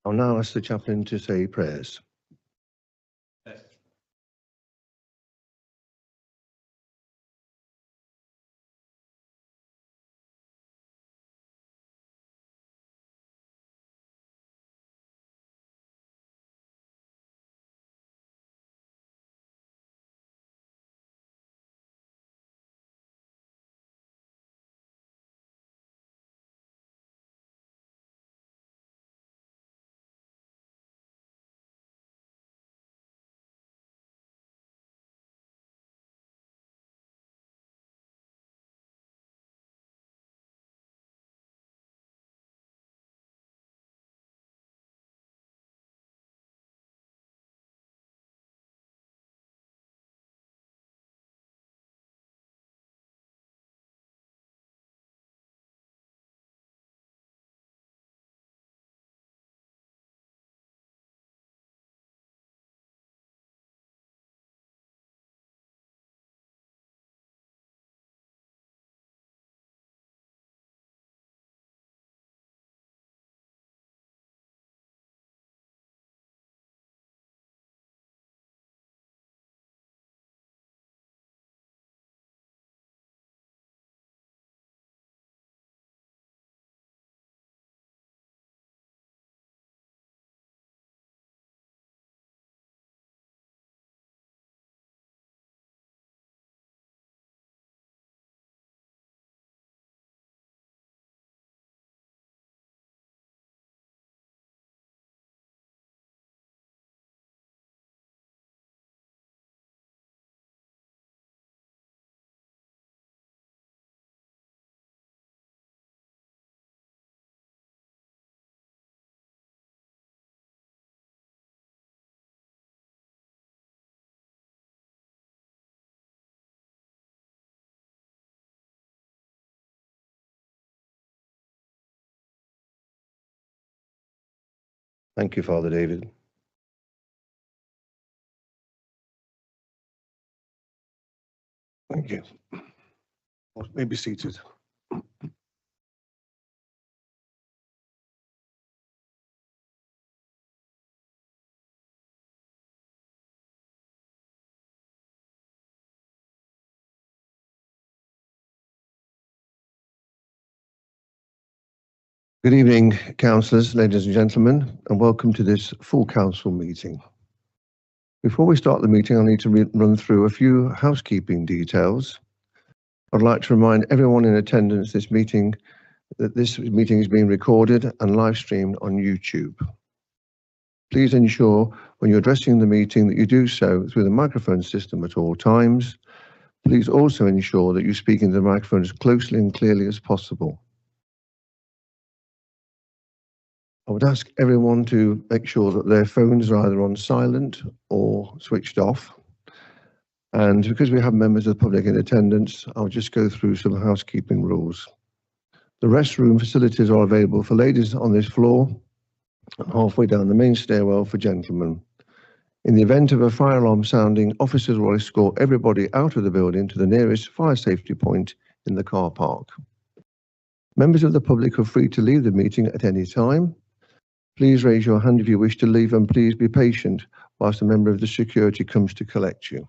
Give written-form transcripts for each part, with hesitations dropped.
I'll now ask the chaplain to say prayers. Thank you, Father David. Thank you. You may be seated. Good evening, councillors, ladies and gentlemen, and welcome to this full council meeting. Before we start the meeting, I need to run through a few housekeeping details. I'd like to remind everyone in attendance that this meeting is being recorded and live streamed on YouTube. Please ensure when you're addressing the meeting that you do so through the microphone system at all times. Please also ensure that you speak into the microphone as closely and clearly as possible. I would ask everyone to make sure that their phones are either on silent or switched off. And because we have members of the public in attendance, I'll just go through some housekeeping rules. The restroom facilities are available for ladies on this floor and halfway down the main stairwell for gentlemen. In the event of a fire alarm sounding, officers will escort everybody out of the building to the nearest fire safety point in the car park. Members of the public are free to leave the meeting at any time. Please raise your hand if you wish to leave, and please be patient whilst a member of the security comes to collect you.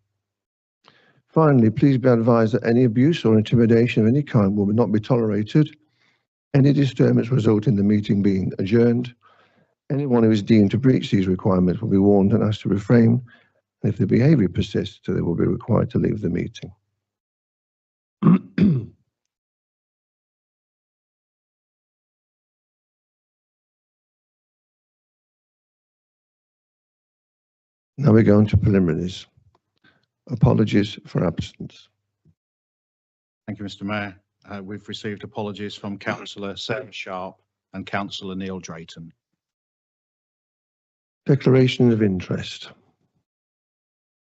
Finally, please be advised that any abuse or intimidation of any kind will not be tolerated. Any disturbance will result in the meeting being adjourned. Anyone who is deemed to breach these requirements will be warned and asked to refrain, and if the behaviour persists, they will be required to leave the meeting. Now we're going to preliminaries. Apologies for absence. Thank you, Mr. Mayor. We've received apologies from Councillor Sarah Sharp and Councillor Neil Drayton. Declaration of interest.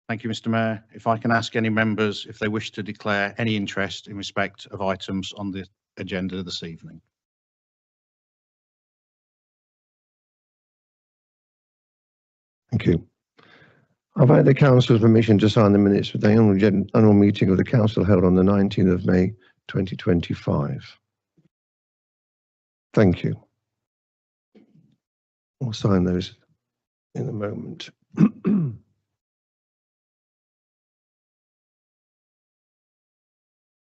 Thank you, Mr. Mayor. If I can ask any members if they wish to declare any interest in respect of items on the agenda this evening. Thank you. I've had the Council's permission to sign the minutes for the annual meeting of the Council held on the 19th of May 2025. Thank you. We'll sign those in a moment.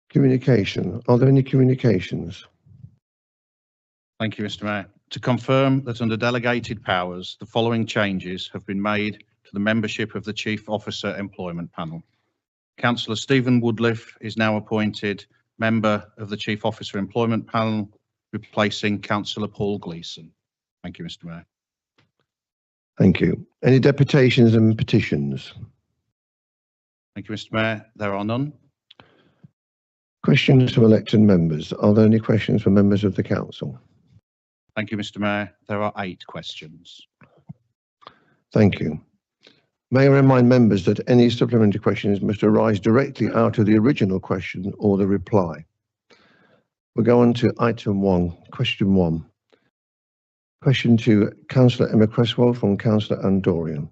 Communication. Are there any communications? Thank you, Mr. Mayor. To confirm that under delegated powers, the following changes have been made to the membership of the Chief Officer Employment Panel. Councillor Stephen Woodliff is now appointed member of the Chief Officer Employment Panel, replacing Councillor Paul Gleeson. Thank you, Mr. Mayor. Thank you. Any deputations and petitions? Thank you, Mr. Mayor. There are none. Questions from elected members. Are there any questions from members of the council? Thank you, Mr. Mayor. There are 8 questions. Thank you. May I remind members that any supplementary questions must arise directly out of the original question or the reply. We'll go on to item 1, question 1. Question to Councillor Emma Cresswell from Councillor Andorian.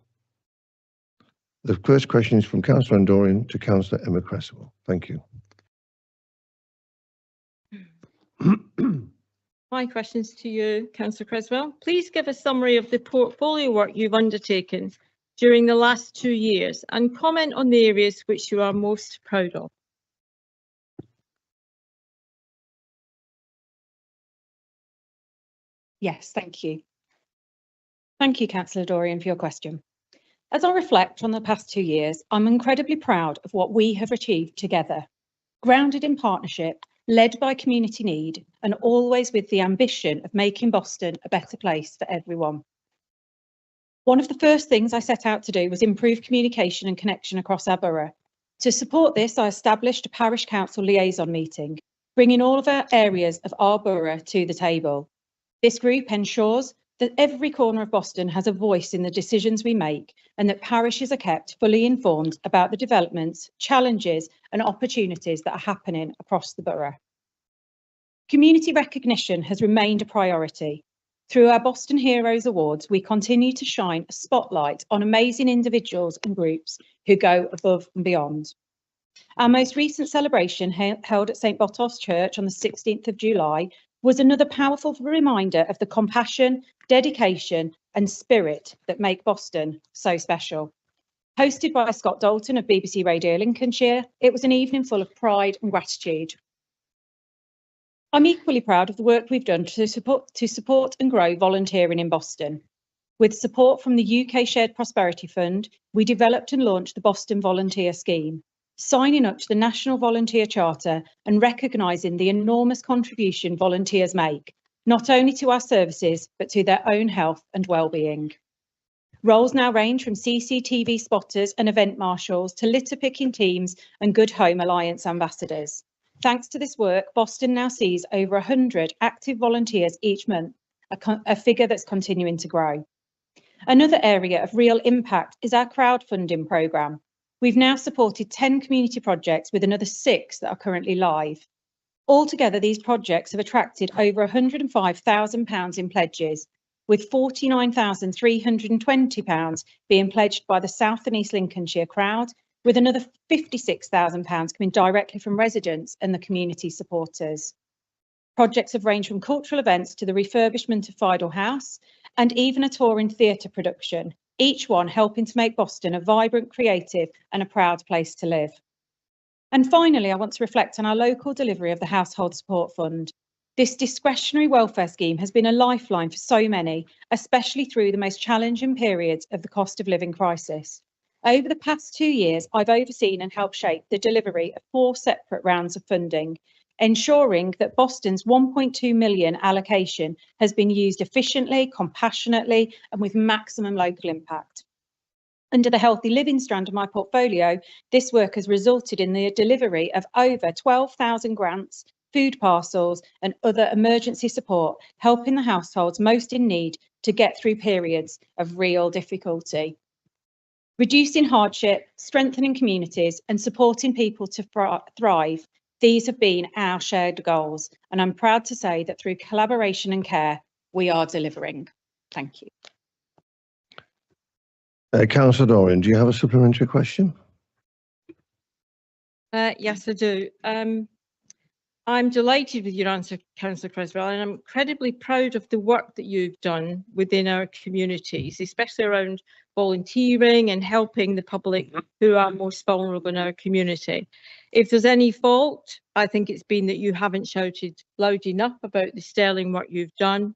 The first question is from Councillor Andorian to Councillor Emma Cresswell. Thank you. My questions to you, Councillor Cresswell. Please give a summary of the portfolio work you've undertaken during the last 2 years and comment on the areas which you are most proud of. Yes, thank you. Thank you, Councillor Dorian, for your question. As I reflect on the past 2 years, I'm incredibly proud of what we have achieved together, grounded in partnership, led by community need, and always with the ambition of making Boston a better place for everyone. One of the first things I set out to do was improve communication and connection across our borough. To support this, I established a parish council liaison meeting, bringing all of our areas of our borough to the table. This group ensures that every corner of Boston has a voice in the decisions we make and that parishes are kept fully informed about the developments, challenges and opportunities that are happening across the borough. Community recognition has remained a priority. Through our Boston Heroes Awards, we continue to shine a spotlight on amazing individuals and groups who go above and beyond. Our most recent celebration, held at St. Botolph's Church on the 16th of July, was another powerful reminder of the compassion, dedication and spirit that make Boston so special. Hosted by Scott Dalton of BBC Radio Lincolnshire, it was an evening full of pride and gratitude. I'm equally proud of the work we've done to support and grow volunteering in Boston. With support from the UK Shared Prosperity Fund, we developed and launched the Boston Volunteer Scheme, signing up to the National Volunteer Charter and recognising the enormous contribution volunteers make, not only to our services, but to their own health and well-being. Roles now range from CCTV spotters and event marshals to litter picking teams and Good Home Alliance ambassadors. Thanks to this work, Boston now sees over 100 active volunteers each month, a figure that's continuing to grow. Another area of real impact is our crowdfunding programme. We've now supported 10 community projects with another 6 that are currently live. Altogether, these projects have attracted over £105,000 in pledges, with £49,320 being pledged by the South and East Lincolnshire crowd, with another £56,000 coming directly from residents and the community supporters. Projects have ranged from cultural events to the refurbishment of Fidel House and even a touring theatre production, each one helping to make Boston a vibrant, creative and a proud place to live. And finally, I want to reflect on our local delivery of the Household Support Fund. This discretionary welfare scheme has been a lifeline for so many, especially through the most challenging periods of the cost of living crisis. Over the past 2 years, I've overseen and helped shape the delivery of 4 separate rounds of funding, ensuring that Boston's £1.2 million allocation has been used efficiently, compassionately, and with maximum local impact. Under the healthy living strand of my portfolio, this work has resulted in the delivery of over 12,000 grants, food parcels, and other emergency support, helping the households most in need to get through periods of real difficulty. Reducing hardship, strengthening communities, and supporting people to thrive. These have been our shared goals, and I'm proud to say that through collaboration and care, we are delivering. Thank you. Councillor Dorian, do you have a supplementary question? Yes, I do. I'm delighted with your answer, Councillor Creswell, and I'm incredibly proud of the work that you've done within our communities, especially around volunteering and helping the public who are most vulnerable in our community. If there's any fault, I think it's been that you haven't shouted loud enough about the sterling work you've done.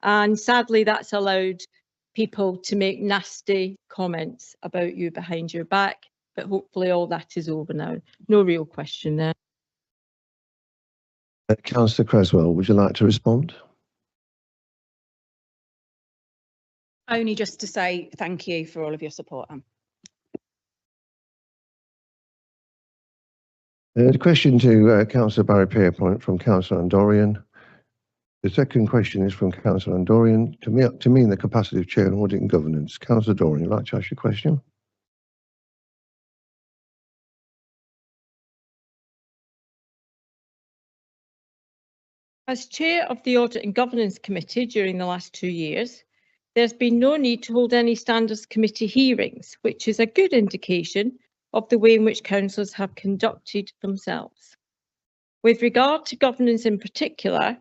And sadly, that's allowed people to make nasty comments about you behind your back. But hopefully all that is over now. No real question there. Councillor Creswell, would you like to respond? Only just to say thank you for all of your support, Anne. The question to Councillor Barry Pierpoint from Councillor Andorian. The second question is from Councillor Andorian to me in the capacity of Chair on Audit and Governance. Councillor Dorian, would you like to ask your question? As Chair of the Audit and Governance Committee during the last 2 years, there's been no need to hold any Standards Committee hearings, which is a good indication of the way in which councillors have conducted themselves. With regard to governance in particular,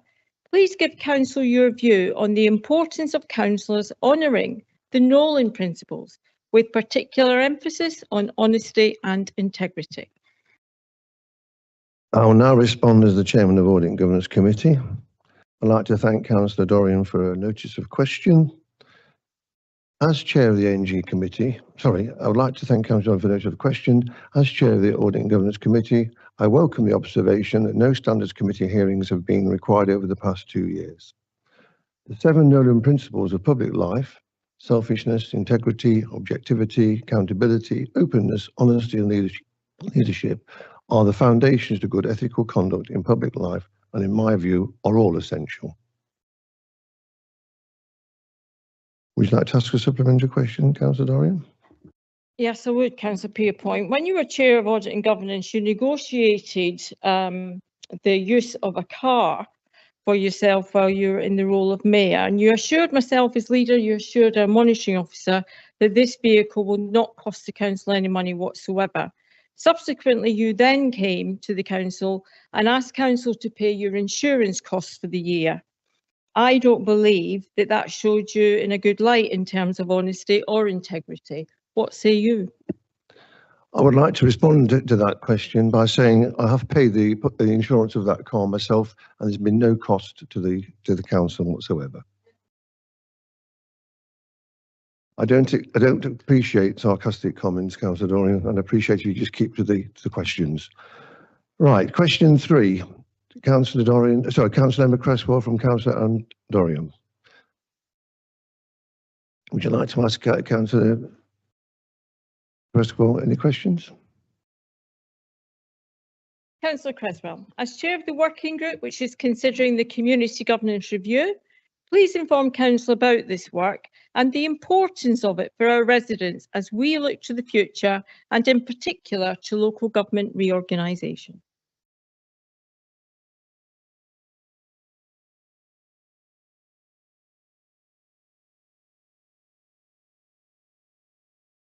please give Council your view on the importance of councillors honouring the Nolan principles, with particular emphasis on honesty and integrity. I will now respond as the Chairman of Audit and Governance Committee. I'd like to thank Councillor Dorian for a notice of question. As Chair of the ANG Committee, I would like to thank Councillor Dorian for the notice of question. As Chair of the Audit and Governance Committee, I welcome the observation that no Standards Committee hearings have been required over the past 2 years. The 7 Nolan principles of public life, selfishness, integrity, objectivity, accountability, openness, honesty and leadership are the foundations to good ethical conduct in public life and, in my view, are all essential. Would you like to ask a supplementary question, Councillor Dorian? Yes, I would, Councillor Pierpoint. When you were Chair of Audit and Governance, you negotiated the use of a car for yourself while you were in the role of Mayor, and you assured myself as leader, you assured our monitoring officer that this vehicle will not cost the council any money whatsoever. Subsequently, you then came to the council and asked council to pay your insurance costs for the year. I don't believe that that showed you in a good light in terms of honesty or integrity. What say you? I would like to respond to that question by saying I have paid the insurance of that car myself, and there's been no cost to the council whatsoever. I don't appreciate sarcastic comments, Councillor Dorian, and I appreciate you just keep to the questions. Right, question 3, Councillor Dorian. Sorry, Councillor Emma Creswell from Councillor Dorian. Would you like to ask Councillor Creswell any questions? Councillor Creswell, as Chair of the working group which is considering the Community Governance Review, please inform Council about this work and the importance of it for our residents as we look to the future and in particular to local government reorganisation.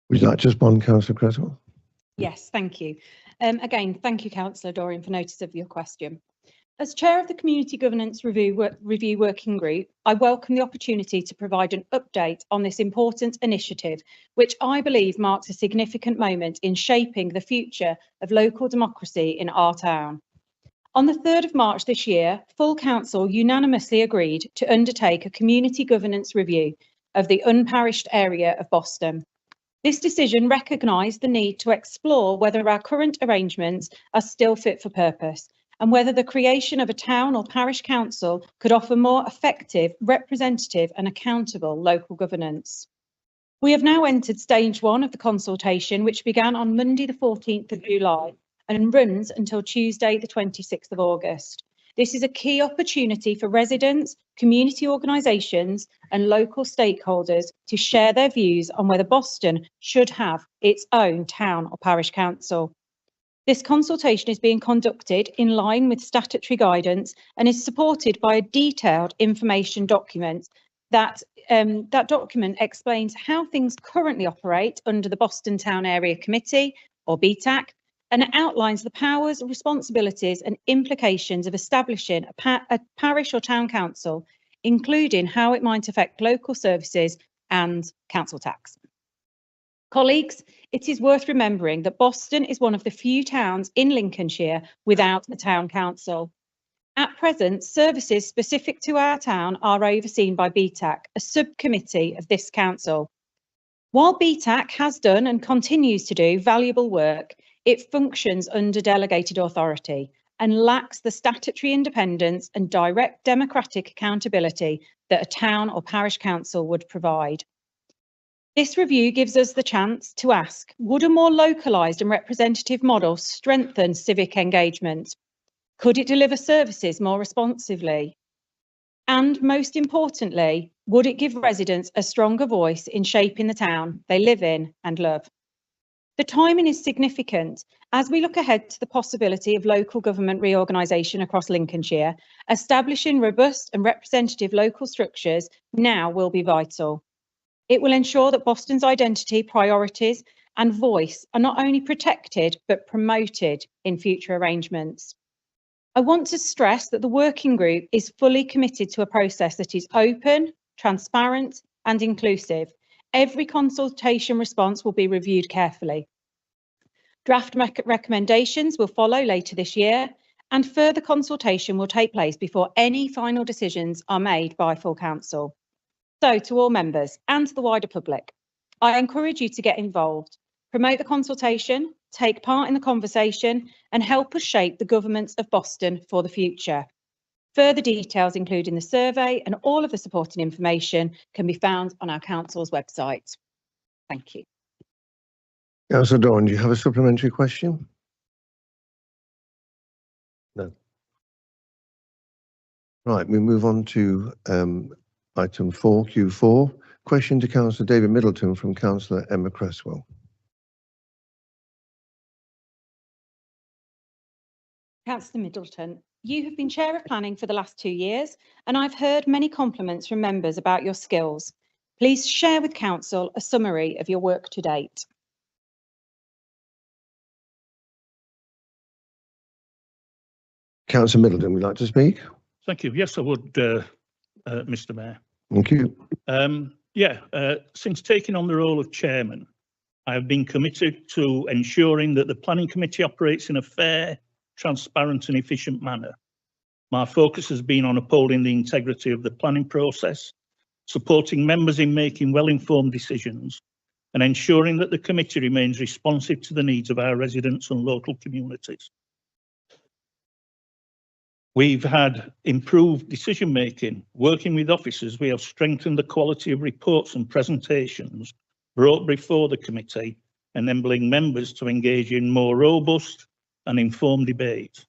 Would you like to respond, Councillor Creswell? Yes, thank you. Again, thank you, Councillor Dorian, for notice of your question. As Chair of the Community Governance Review Working Group, I welcome the opportunity to provide an update on this important initiative, which I believe marks a significant moment in shaping the future of local democracy in our town. On the 3rd of March this year, full council unanimously agreed to undertake a community governance review of the unparished area of Boston. This decision recognised the need to explore whether our current arrangements are still fit for purpose and whether the creation of a town or parish council could offer more effective, representative and accountable local governance. We have now entered stage 1 of the consultation, which began on Monday the 14th of July and runs until Tuesday the 26th of August. This is a key opportunity for residents, community organisations and local stakeholders to share their views on whether Boston should have its own town or parish council. This consultation is being conducted in line with statutory guidance and is supported by a detailed information document. That document explains how things currently operate under the Boston Town Area Committee, or BTAC, and it outlines the powers, responsibilities and implications of establishing a parish or town council, including how it might affect local services and council tax. Colleagues, it is worth remembering that Boston is one of the few towns in Lincolnshire without a town council. At present, services specific to our town are overseen by BTAC, a subcommittee of this council. While BTAC has done and continues to do valuable work, it functions under delegated authority and lacks the statutory independence and direct democratic accountability that a town or parish council would provide. This review gives us the chance to ask, would a more localised and representative model strengthen civic engagement? Could it deliver services more responsively? And most importantly, would it give residents a stronger voice in shaping the town they live in and love? The timing is significant as we look ahead to the possibility of local government reorganisation across Lincolnshire. Establishing robust and representative local structures now will be vital. It will ensure that Boston's identity, priorities and voice are not only protected but promoted in future arrangements. I want to stress that the working group is fully committed to a process that is open, transparent and inclusive. Every consultation response will be reviewed carefully. Draft recommendations will follow later this year, and further consultation will take place before any final decisions are made by full council. So to all members and to the wider public, I encourage you to get involved, promote the consultation, take part in the conversation and help us shape the governments of Boston for the future. Further details, including the survey and all of the supporting information, can be found on our council's website. Thank you. Councillor Doran, do you have a supplementary question? No. Right, we move on to item 4, Q4. Question to Councillor David Middleton from Councillor Emma Cresswell. Councillor Middleton, you have been Chair of Planning for the last 2 years, and I've heard many compliments from members about your skills. Please share with Council a summary of your work to date. Councillor Middleton, would you like to speak? Thank you. Yes, I would, Mr. Mayor. Thank you. Since taking on the role of chairman, I have been committed to ensuring that the planning committee operates in a fair, transparent and efficient manner. My focus has been on upholding the integrity of the planning process, supporting members in making well-informed decisions and ensuring that the committee remains responsive to the needs of our residents and local communities. We've had improved decision making. Working with officers, we have strengthened the quality of reports and presentations brought before the committee, enabling members to engage in more robust and informed debate.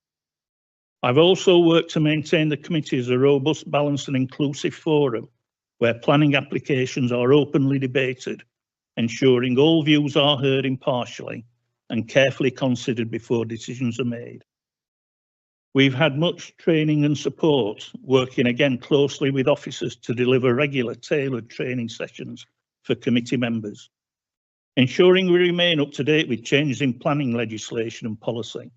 I've also worked to maintain the committee as a robust, balanced and inclusive forum where planning applications are openly debated, ensuring all views are heard impartially and carefully considered before decisions are made. We've had much training and support, working again closely with officers to deliver regular tailored training sessions for committee members, ensuring we remain up to date with changes in planning legislation and policy.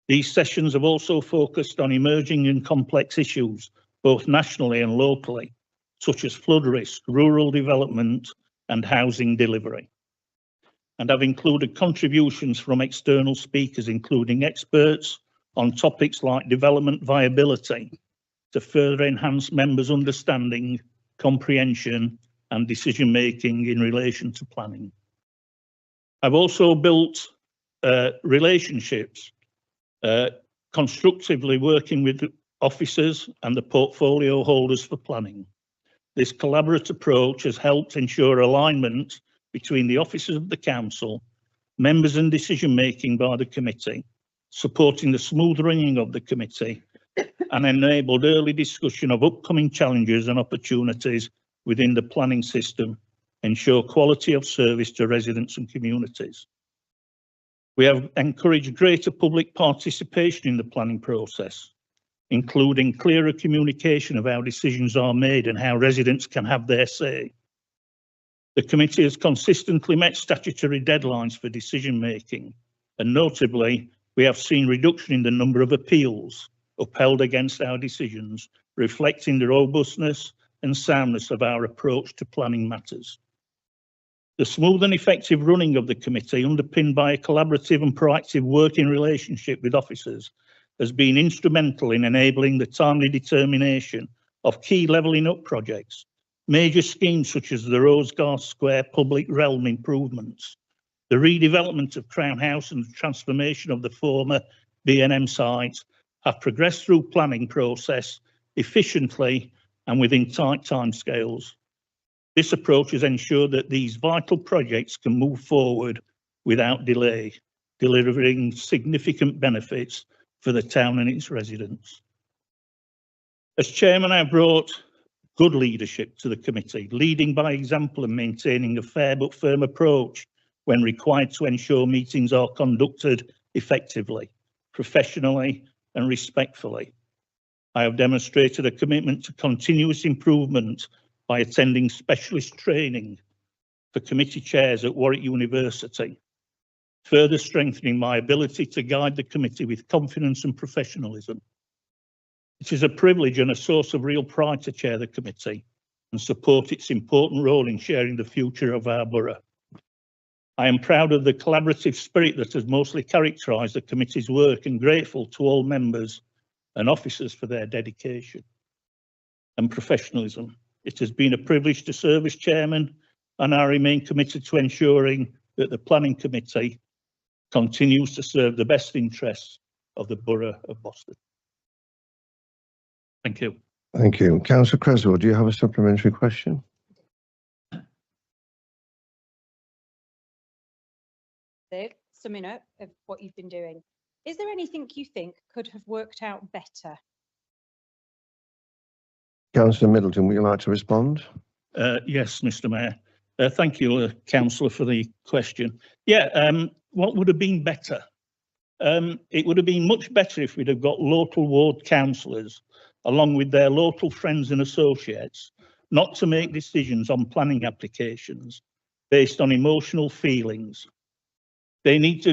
These sessions have also focused on emerging and complex issues, both nationally and locally, such as flood risk, rural development and housing delivery, and have included contributions from external speakers, including experts on topics like development viability to further enhance members' understanding, comprehension and decision making in relation to planning. I've also built relationships, constructively working with officers and the portfolio holders for planning. This collaborative approach has helped ensure alignment between the officers of the council, members and decision making by the committee, supporting the smooth running of the committee and enabled early discussion of upcoming challenges and opportunities within the planning system, ensure quality of service to residents and communities. We have encouraged greater public participation in the planning process, including clearer communication of how decisions are made and how residents can have their say. The committee has consistently met statutory deadlines for decision making and notably, we have seen reduction in the number of appeals upheld against our decisions, reflecting the robustness and soundness of our approach to planning matters. The smooth and effective running of the committee, underpinned by a collaborative and proactive working relationship with officers, has been instrumental in enabling the timely determination of key levelling up projects, major schemes such as the Rosegarth Square public realm improvements, the redevelopment of Crown House and the transformation of the former B&M site have progressed through planning process efficiently and within tight timescales. This approach has ensured that these vital projects can move forward without delay, delivering significant benefits for the town and its residents. As chairman, I brought good leadership to the committee, leading by example and maintaining a fair but firm approach when required to ensure meetings are conducted effectively, professionally and respectfully. I have demonstrated a commitment to continuous improvement by attending specialist training for committee chairs at Warwick University, further strengthening my ability to guide the committee with confidence and professionalism. It is a privilege and a source of real pride to chair the committee and support its important role in sharing the future of our borough. I am proud of the collaborative spirit that has mostly characterised the committee's work and grateful to all members and officers for their dedication and professionalism. It has been a privilege to serve as chairman, and I remain committed to ensuring that the planning committee continues to serve the best interests of the borough of Boston. Thank you. Thank you. Councillor Creswell, do you have a supplementary question? Summing up of what you've been doing, is there anything you think could have worked out better? Councillor Middleton, would you like to respond? Yes, Mr. Mayor. Thank you, Councillor, for the question. Yeah, what would have been better? It would have been much better if we'd have got local ward councillors, along with their local friends and associates, not to make decisions on planning applications based on emotional feelings. They need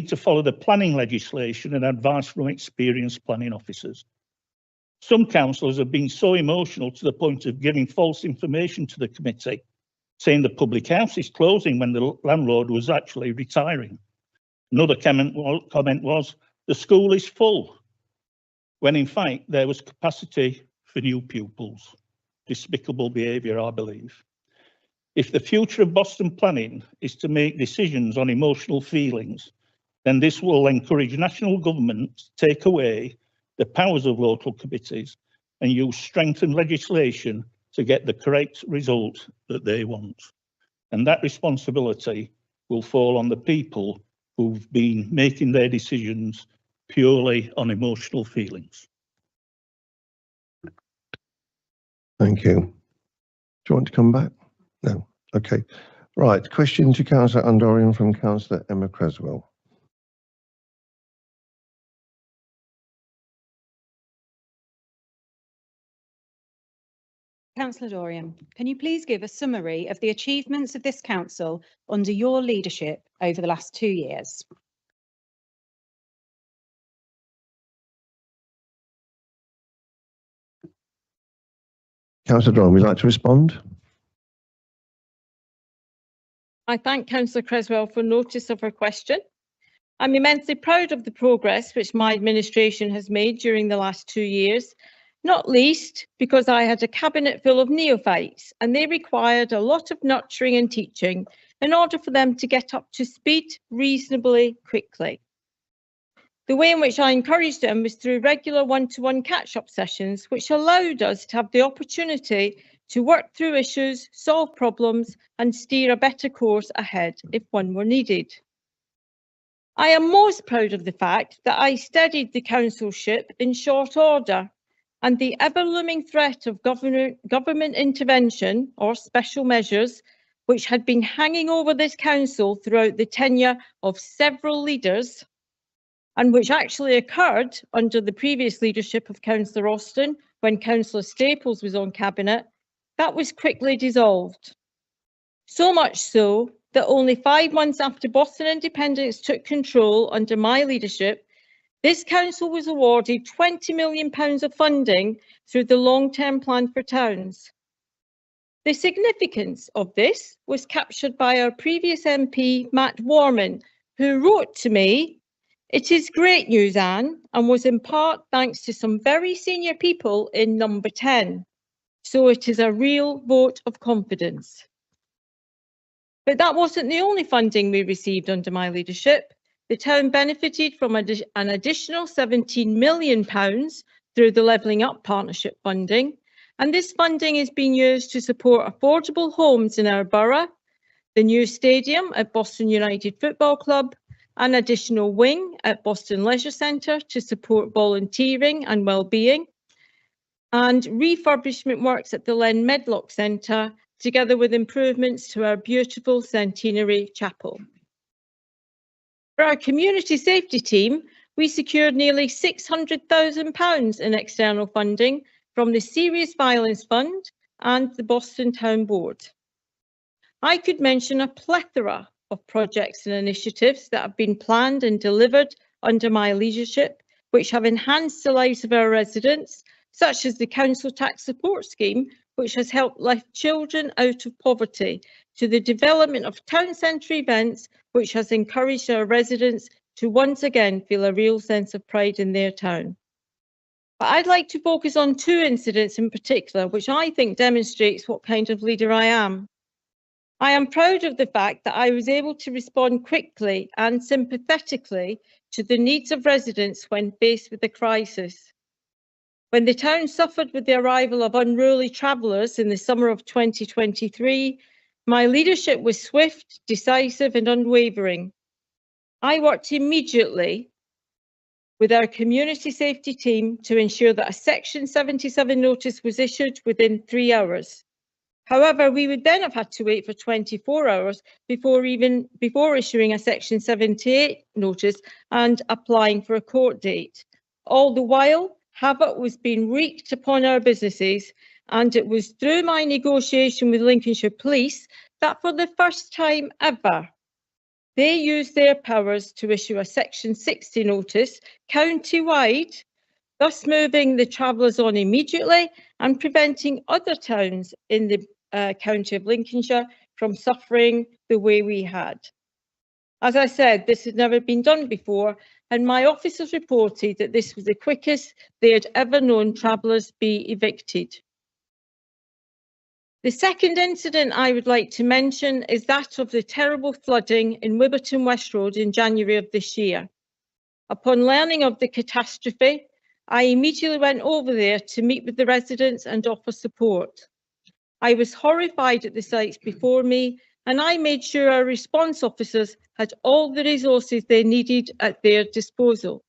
to follow the planning legislation and advice from experienced planning officers. Some councillors have been so emotional to the point of giving false information to the committee, saying the public house is closing when the landlord was actually retiring. Another comment was the school is full, when in fact there was capacity for new pupils. Despicable behaviour, I believe. If the future of Boston planning is to make decisions on emotional feelings, then this will encourage national government to take away the powers of local committees and use strengthened legislation to get the correct result that they want. And that responsibility will fall on the people who've been making their decisions purely on emotional feelings. Thank you. Do you want to come back? No. Okay. Right. Question to Councillor Andorian from Councillor Emma Creswell. Councillor Dorian, can you please give a summary of the achievements of this council under your leadership over the last 2 years? Councillor Dorian, would you like to respond? I thank Councillor Creswell for notice of her question. I'm immensely proud of the progress which my administration has made during the last 2 years, not least because I had a cabinet full of neophytes and they required a lot of nurturing and teaching in order for them to get up to speed reasonably quickly. The way in which I encouraged them was through regular one-to-one catch-up sessions, which allowed us to have the opportunity to work through issues, solve problems, and steer a better course ahead if one were needed. I am most proud of the fact that I steadied the councilship in short order, and the ever-looming threat of government intervention or special measures, which had been hanging over this council throughout the tenure of several leaders, and which actually occurred under the previous leadership of Councillor Austin when Councillor Staples was on cabinet, that was quickly dissolved. So much so that only 5 months after Boston Independence took control under my leadership, this council was awarded £20 million of funding through the long-term plan for towns. The significance of this was captured by our previous MP, Matt Warman, who wrote to me, "It is great news, Anne, and was in part thanks to some very senior people in number 10. So it is a real vote of confidence." But that wasn't the only funding we received under my leadership. The town benefited from an additional £17 million through the Levelling Up Partnership funding, and this funding is being used to support affordable homes in our borough, the new stadium at Boston United Football Club, an additional wing at Boston Leisure Centre to support volunteering and wellbeing, and refurbishment works at the Len Medlock Centre, together with improvements to our beautiful Centenary Chapel. For our community safety team, we secured nearly £600,000 in external funding from the Serious Violence Fund and the Boston Town Board. I could mention a plethora of projects and initiatives that have been planned and delivered under my leadership, which have enhanced the lives of our residents, such as the Council Tax Support Scheme, which has helped lift children out of poverty, to the development of town centre events, which has encouraged our residents to once again feel a real sense of pride in their town. But I'd like to focus on 2 incidents in particular, which I think demonstrates what kind of leader I am. I am proud of the fact that I was able to respond quickly and sympathetically to the needs of residents when faced with a crisis. When the town suffered with the arrival of unruly travellers in the summer of 2023, my leadership was swift, decisive and unwavering. I worked immediately with our community safety team to ensure that a Section 77 notice was issued within 3 hours. However, we would then have had to wait for 24 hours before issuing a Section 78 notice and applying for a court date. All the while, havoc was being wreaked upon our businesses, and it was through my negotiation with Lincolnshire Police that for the first time ever, they used their powers to issue a Section 60 notice county-wide, thus moving the travellers on immediately and preventing other towns in the county of Lincolnshire from suffering the way we had. As I said, this had never been done before, and my officers reported that this was the quickest they had ever known travellers be evicted. The second incident I would like to mention is that of the terrible flooding in Wibberton West Road in January of this year. Upon learning of the catastrophe, I immediately went over there to meet with the residents and offer support. I was horrified at the sights before me, and I made sure our response officers had all the resources they needed at their disposal.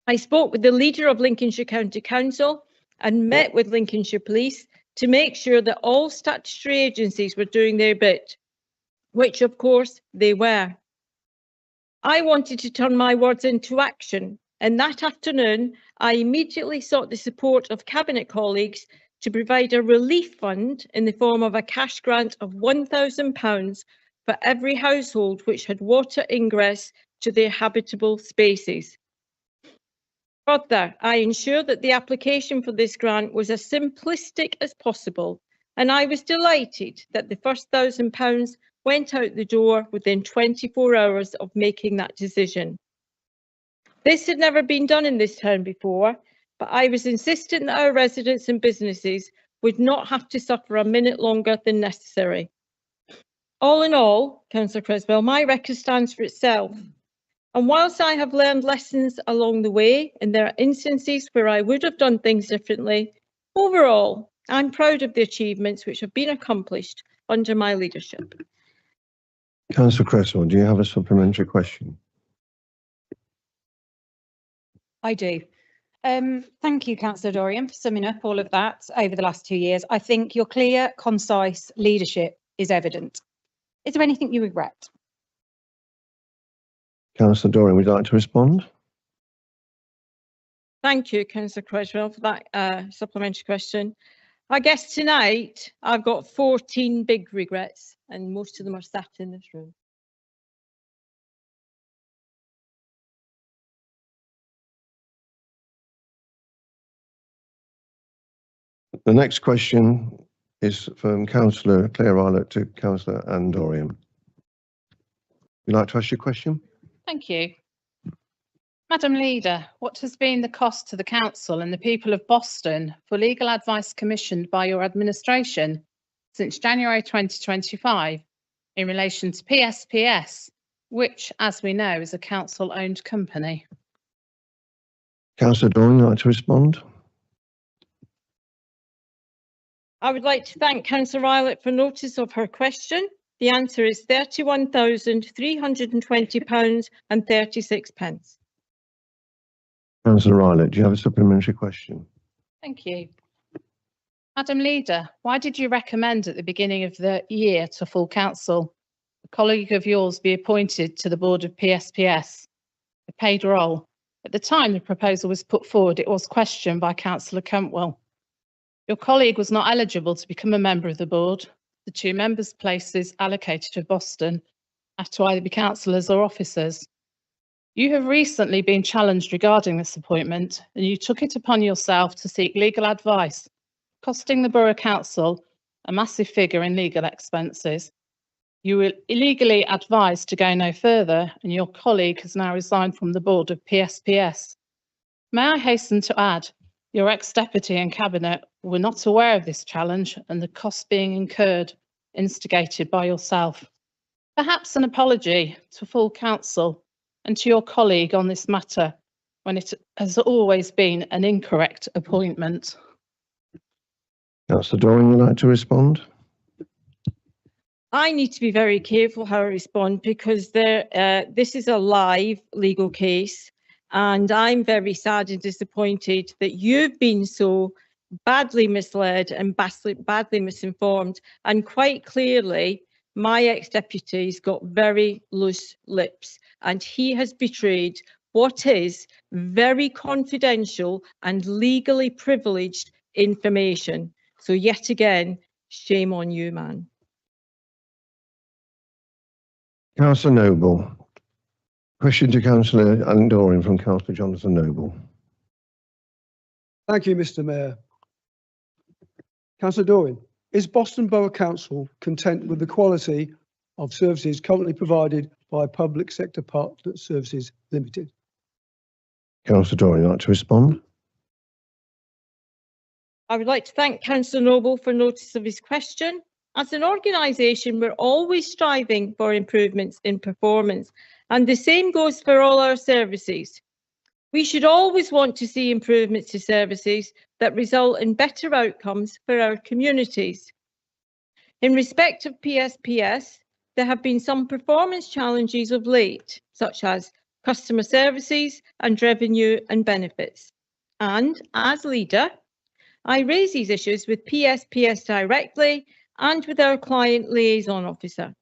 I spoke with the leader of Lincolnshire County Council and met with Lincolnshire Police to make sure that all statutory agencies were doing their bit, which of course they were. I wanted to turn my words into action, and that afternoon I immediately sought the support of Cabinet colleagues to provide a relief fund in the form of a cash grant of £1,000 for every household which had water ingress to their habitable spaces. Further, I ensured that the application for this grant was as simplistic as possible, and I was delighted that the first £1,000 went out the door within 24 hours of making that decision. This had never been done in this town before, but I was insistent that our residents and businesses would not have to suffer a minute longer than necessary. All in all, Councillor Creswell, my record stands for itself. And whilst I have learned lessons along the way, and there are instances where I would have done things differently, overall, I'm proud of the achievements which have been accomplished under my leadership. Councillor Cresswell, do you have a supplementary question? I do. Thank you, Councillor Dorian, for summing up all of that over the last 2 years. I think your clear, concise leadership is evident. Is there anything you regret? Councillor Dorian, would you like to respond? Thank you, Councillor Creswell, for that supplementary question. I guess tonight I've got 14 big regrets, and most of them are sat in this room. The next question is from Councillor Claire Eilert to Councillor Anne Dorian. Would you like to ask your question? Thank you. Madam Leader, what has been the cost to the Council and the people of Boston for legal advice commissioned by your administration since January 2025 in relation to PSPS, which, as we know, is a Council-owned company? Councillor Dorian, would you like to respond? I would like to thank Councillor Eilert for notice of her question. The answer is £31,320.36. Councillor Eilert, do you have a supplementary question? Thank you. Madam Leader, why did you recommend at the beginning of the year to full Council a colleague of yours be appointed to the board of PSPS, a paid role? At the time the proposal was put forward, it was questioned by Councillor Cantwell. Your colleague was not eligible to become a member of the board. The two members' places allocated to Boston have to either be councillors or officers. You have recently been challenged regarding this appointment, and you took it upon yourself to seek legal advice, costing the Borough Council a massive figure in legal expenses. You were illegally advised to go no further, and your colleague has now resigned from the board of PSPS. May I hasten to add, your ex-deputy and cabinet were not aware of this challenge and the costs being incurred, instigated by yourself. Perhaps an apology to full Council and to your colleague on this matter, when it has always been an incorrect appointment. Councillor Dorian, would you like to respond? I need to be very careful how I respond because this is a live legal case, and I'm very sad and disappointed that you've been so badly misled and badly misinformed. And quite clearly, my ex-deputy's got very loose lips, and he has betrayed what is very confidential and legally privileged information. So yet again, shame on you, man. Councillor Noble. Question to Councillor Anne Dorian from Councillor Jonathan Noble. Thank you, Mr. Mayor. Councillor Dorian, is Boston Borough Council content with the quality of services currently provided by Public Sector Partner Services Limited? Councillor Dorian, would you like to respond? I would like to thank Councillor Noble for notice of his question. As an organisation, we're always striving for improvements in performance, and the same goes for all our services. We should always want to see improvements to services that result in better outcomes for our communities. In respect of PSPS, there have been some performance challenges of late, such as customer services and revenue and benefits. And as leader, I raise these issues with PSPS directly and with our client liaison officer.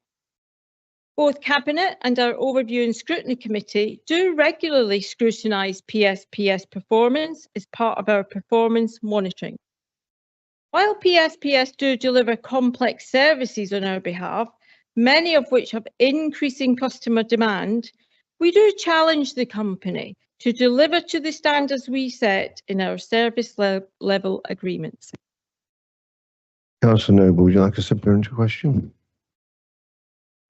Both Cabinet and our Overview and Scrutiny Committee do regularly scrutinise PSPS performance as part of our performance monitoring. While PSPS do deliver complex services on our behalf, many of which have increasing customer demand, we do challenge the company to deliver to the standards we set in our service level agreements. Councillor Noble, would you like a supplementary question?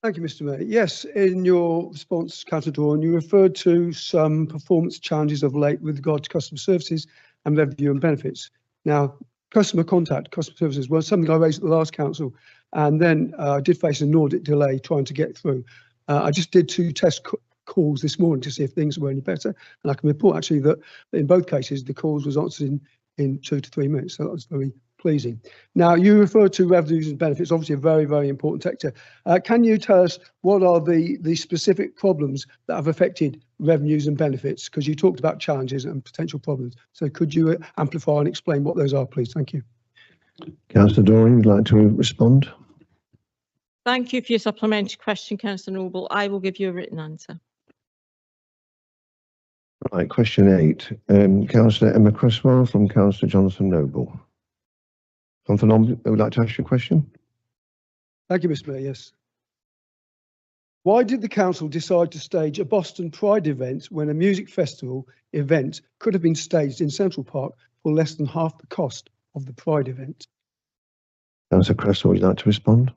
Thank you, Mr. Mayor. Yes, in your response, Councillor Dorian, you referred to some performance challenges of late with regard to customer services and revenue and benefits. Now, customer services was something I raised at the last council, and then I did face an audit delay trying to get through. I just did 2 test calls this morning to see if things were any better, and I can report actually that in both cases the calls was answered in 2 to 3 minutes, so that was very pleasing. Now, you referred to revenues and benefits, obviously a very, very important sector. Can you tell us what are the specific problems that have affected revenues and benefits? Because you talked about challenges and potential problems. So could you amplify and explain what those are, please? Thank you. Councillor Dorian, would you like to respond? Thank you for your supplementary question, Councillor Noble. I will give you a written answer. Right, question 8. Councillor Emma Cresswell from Councillor Jonathan Noble. Councillor Nolan, would like to ask you a question? Thank you, Mr. Mayor. Yes. Why did the council decide to stage a Boston Pride event when a music festival event could have been staged in Central Park for less than half the cost of the Pride event? Councillor Cresswell, would you like to respond?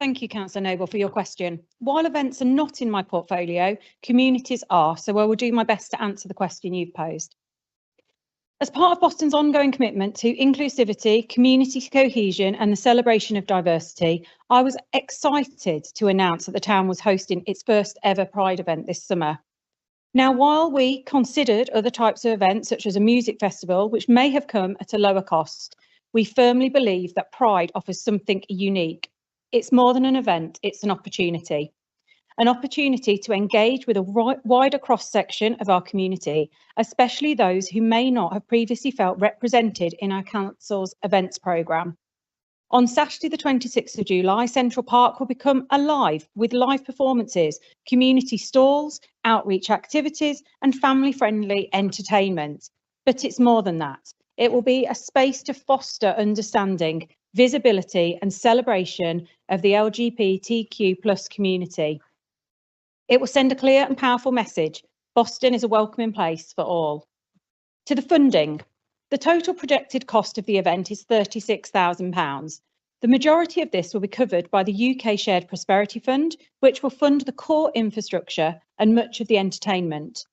Thank you, Councillor Noble, for your question. While events are not in my portfolio, communities are, so I will do my best to answer the question you've posed. As part of Boston's ongoing commitment to inclusivity, community cohesion and the celebration of diversity, I was excited to announce that the town was hosting its first ever Pride event this summer. Now, while we considered other types of events, such as a music festival, which may have come at a lower cost, we firmly believe that Pride offers something unique. It's more than an event, it's an opportunity to engage with a wider cross-section of our community, especially those who may not have previously felt represented in our council's events programme. On Saturday, the 26th of July, Central Park will become alive with live performances, community stalls, outreach activities and family-friendly entertainment. But it's more than that. It will be a space to foster understanding, visibility and celebration of the LGBTQ+ community. It will send a clear and powerful message. Boston is a welcoming place for all. To the funding, the total projected cost of the event is £36,000. The majority of this will be covered by the UK Shared Prosperity Fund, which will fund the core infrastructure and much of the entertainment.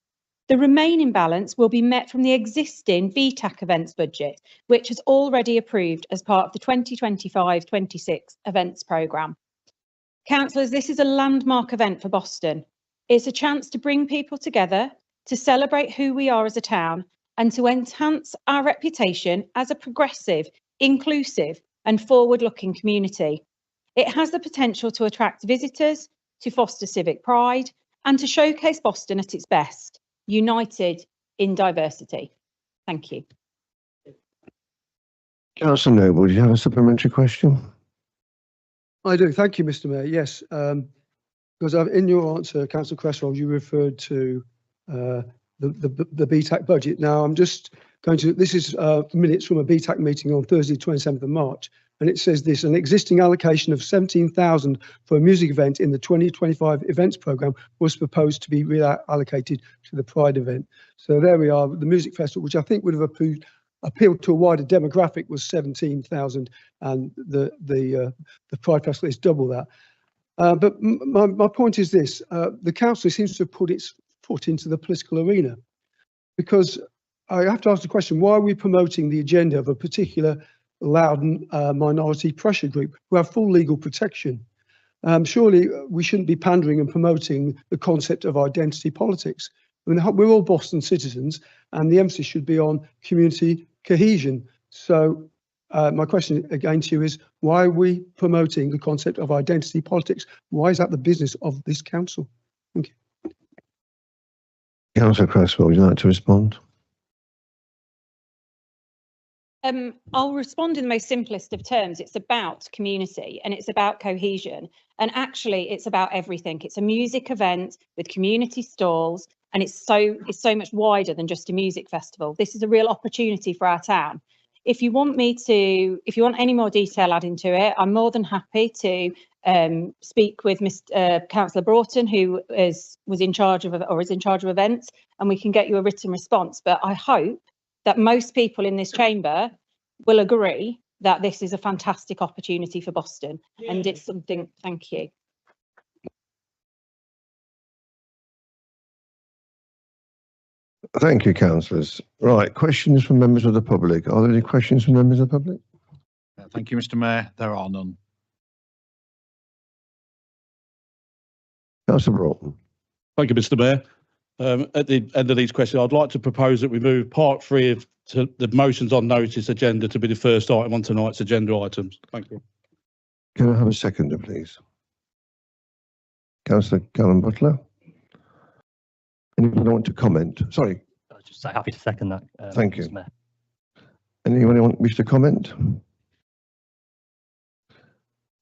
The remaining balance will be met from the existing VTAC events budget, which is already approved as part of the 2025-26 events programme. Councillors, this is a landmark event for Boston. It's a chance to bring people together, to celebrate who we are as a town, and to enhance our reputation as a progressive, inclusive and forward-looking community. It has the potential to attract visitors, to foster civic pride, and to showcase Boston at its best, united in diversity. Thank you. Councillor Noble, do you have a supplementary question? I do. Thank you, Mr. Mayor. Yes, because in your answer, Councillor Cresswell, you referred to the BTAC budget. Now, I'm just going to, this is minutes from a BTAC meeting on Thursday, 27th of March, and it says this: an existing allocation of 17,000 for a music event in the 2025 events programme was proposed to be reallocated to the Pride event. So there we are, the music festival, which I think would have appealed to a wider demographic, was 17,000, and the Pride Festival is double that. But my point is this: the council seems to have put its foot into the political arena, because I have to ask the question: why are we promoting the agenda of a particular loud minority pressure group who have full legal protection? Surely we shouldn't be pandering and promoting the concept of identity politics. I mean, we're all Boston citizens, and the emphasis should be on community cohesion. So my question again to you is, why are we promoting the concept of identity politics? Why is that the business of this council? Thank you. Councillor Cresswell, would you like to respond? I'll respond in the most simplest of terms. It's about community and it's about cohesion. And actually, it's about everything. It's a music event with community stalls, and it's so much wider than just a music festival. This is a real opportunity for our town. If you want any more detail added to it, I'm more than happy to speak with Councillor Broughton, who is in charge of events, and we can get you a written response. But I hope that most people in this chamber will agree that this is a fantastic opportunity for Boston, and it's something. Thank you. Thank you, councillors. Right, questions from members of the public. Are there any questions from members of the public? Thank you, Mr. Mayor. There are none. Councillor Broughton. Thank you, Mr. Mayor. At the end of these questions, I'd like to propose that we move part 3 of the motions on notice agenda to be the first item on tonight's agenda items. Thank you. Can I have a seconder, please? Councillor Callum Butler. Anyone want to comment? Sorry. I was just so happy to second that. Thank you. Mr. Mayor. Anyone wish to comment?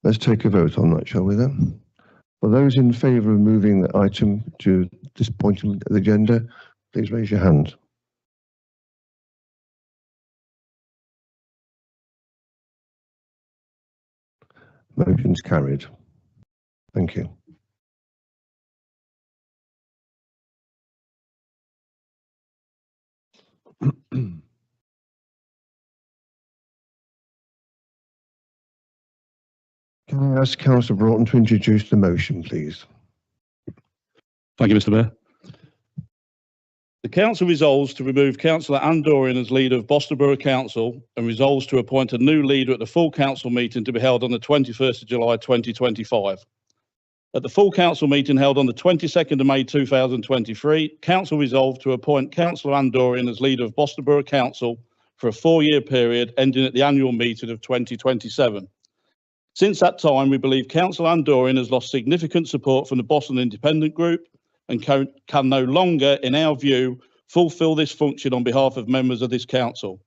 Let's take a vote on that, shall we then? For those in favour of moving the item to this point in the agenda, please raise your hand. Motion's carried. Thank you. Can I ask Councillor Broughton to introduce the motion, please? Thank you, Mr. Mayor. The council resolves to remove Councillor Anne Dorian as leader of Boston Borough Council and resolves to appoint a new leader at the full council meeting to be held on the 21st of July 2025. At the full council meeting held on the 22nd of May 2023, council resolved to appoint Councillor Anne Dorian as leader of Boston Borough Council for a 4-year period ending at the annual meeting of 2027. Since that time, we believe Councillor Anne Dorian has lost significant support from the Boston Independent Group and can no longer, in our view, fulfil this function on behalf of members of this council.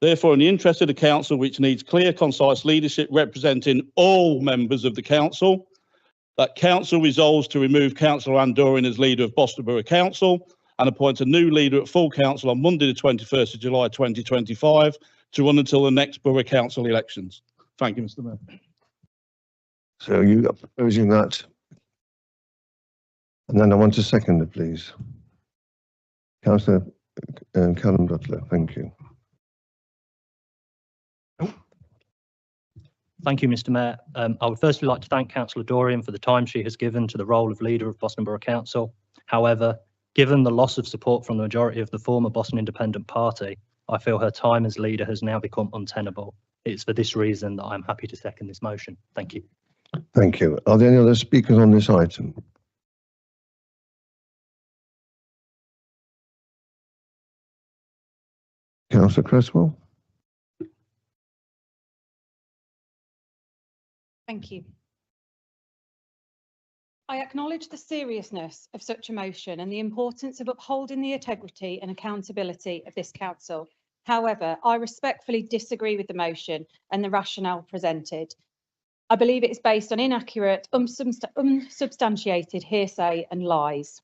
Therefore, in the interest of the council, which needs clear, concise leadership representing all members of the council, that council resolves to remove Councillor Anne Dorian as leader of Boston Borough Council and appoint a new leader at full council on Monday, the 21st of July 2025 to run until the next borough council elections. Thank you, Mr. Mayor. So you are proposing that? And then I want a seconder, please. Councillor Callum Butler, thank you. Thank you, Mr. Mayor. I would firstly like to thank Councillor Dorian for the time she has given to the role of leader of Boston Borough Council. However, given the loss of support from the majority of the former Boston Independent Party, I feel her time as leader has now become untenable. It's for this reason that I'm happy to second this motion. Thank you. Thank you. Are there any other speakers on this item? Councillor Cresswell? Thank you. I acknowledge the seriousness of such a motion and the importance of upholding the integrity and accountability of this council. However, I respectfully disagree with the motion and the rationale presented. I believe it is based on inaccurate, unsubstantiated hearsay and lies.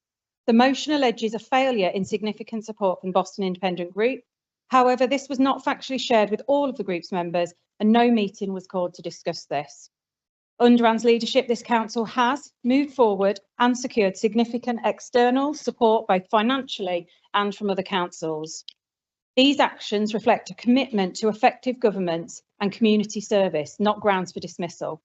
The motion alleges a failure in significant support from Boston Independent Group. However, this was not factually shared with all of the group's members and no meeting was called to discuss this. Under Anne's leadership, this council has moved forward and secured significant external support, both financially and from other councils. These actions reflect a commitment to effective governance and community service, not grounds for dismissal.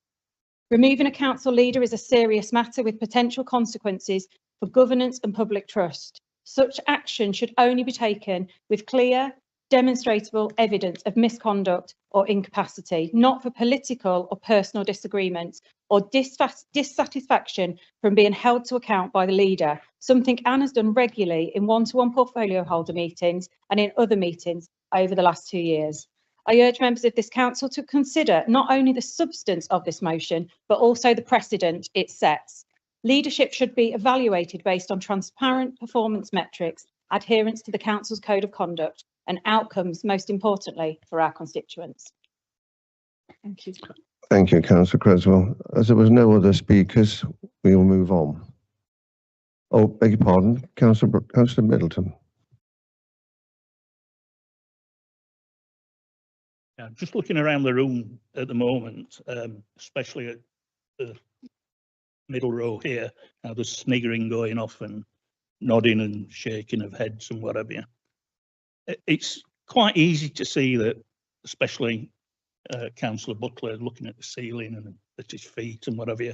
Removing a council leader is a serious matter with potential consequences for governance and public trust. Such action should only be taken with clear, demonstrable evidence of misconduct or incapacity, not for political or personal disagreements or dissatisfaction from being held to account by the leader, something Anne has done regularly in one-to-one portfolio holder meetings and in other meetings over the last 2 years. I urge members of this council to consider not only the substance of this motion, but also the precedent it sets. Leadership should be evaluated based on transparent performance metrics, adherence to the council's code of conduct, and outcomes, most importantly, for our constituents. Thank you. Thank you, Councillor Creswell. As there was no other speakers, we will move on. Oh, beg your pardon, Councillor Middleton. Yeah, just looking around the room at the moment, especially at the middle row here, there's sniggering going off and nodding and shaking of heads and whatever. It's quite easy to see that, especially Councillor Butler looking at the ceiling and at his feet and whatever,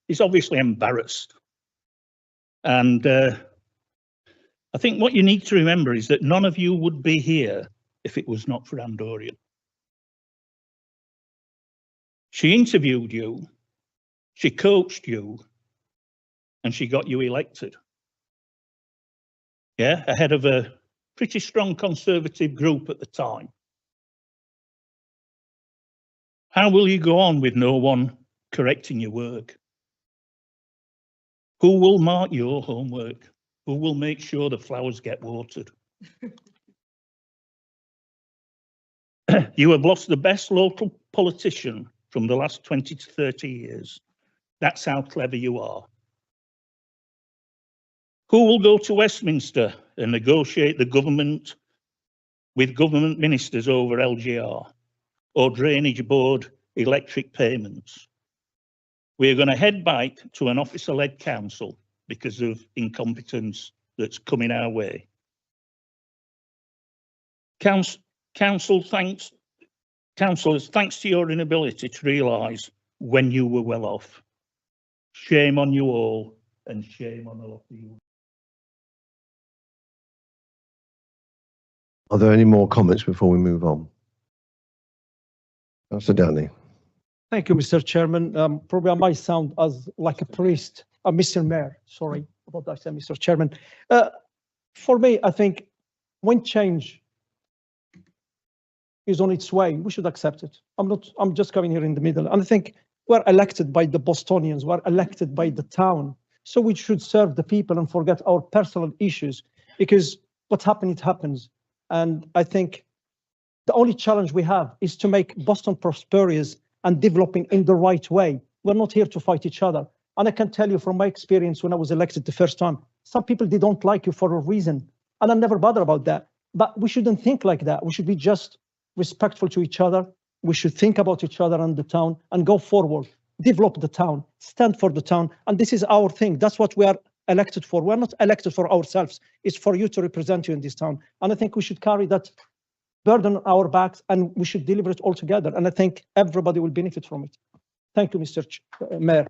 he's obviously embarrassed. And I think what you need to remember is that none of you would be here if it was not for Anne Dorian. She interviewed you, she coached you, and she got you elected. Yeah, ahead of a pretty strong Conservative group at the time. How will you go on with no one correcting your work? Who will mark your homework? Who will make sure the flowers get watered? You have lost the best local politician from the last 20 to 30 years. That's how clever you are. Who will go to Westminster and negotiate the government with government ministers over LGR or drainage board electric payments? We're going to head back to an officer-led council because of incompetence that's coming our way. Councillors, thanks to your inability to realise when you were well off. Shame on you all, and shame on a lot of you. Are there any more comments before we move on? Councillor Downey. Thank you, Mr. Chairman. Probably I might sound as like a priest, Mr. Mayor, sorry about that, Mr. Chairman. For me, I think when change is on its way, we should accept it. I'm just coming here in the middle. And I think we're elected by the Bostonians, we're elected by the town. So we should serve the people and forget our personal issues, because what happened, it happens. And I think the only challenge we have is to make Boston prosperous and developing in the right way. We're not here to fight each other. And I can tell you from my experience when I was elected the first time, some people, they don't like you for a reason. And I never bother about that. But we shouldn't think like that. We should be just respectful to each other. We should think about each other and the town and go forward, develop the town, stand for the town. And this is our thing. That's what we are elected for. We're not elected for ourselves. It's for you to represent you in this town. And I think we should carry that burden on our backs and we should deliver it all together. And I think everybody will benefit from it. Thank you, Mr. Mayor.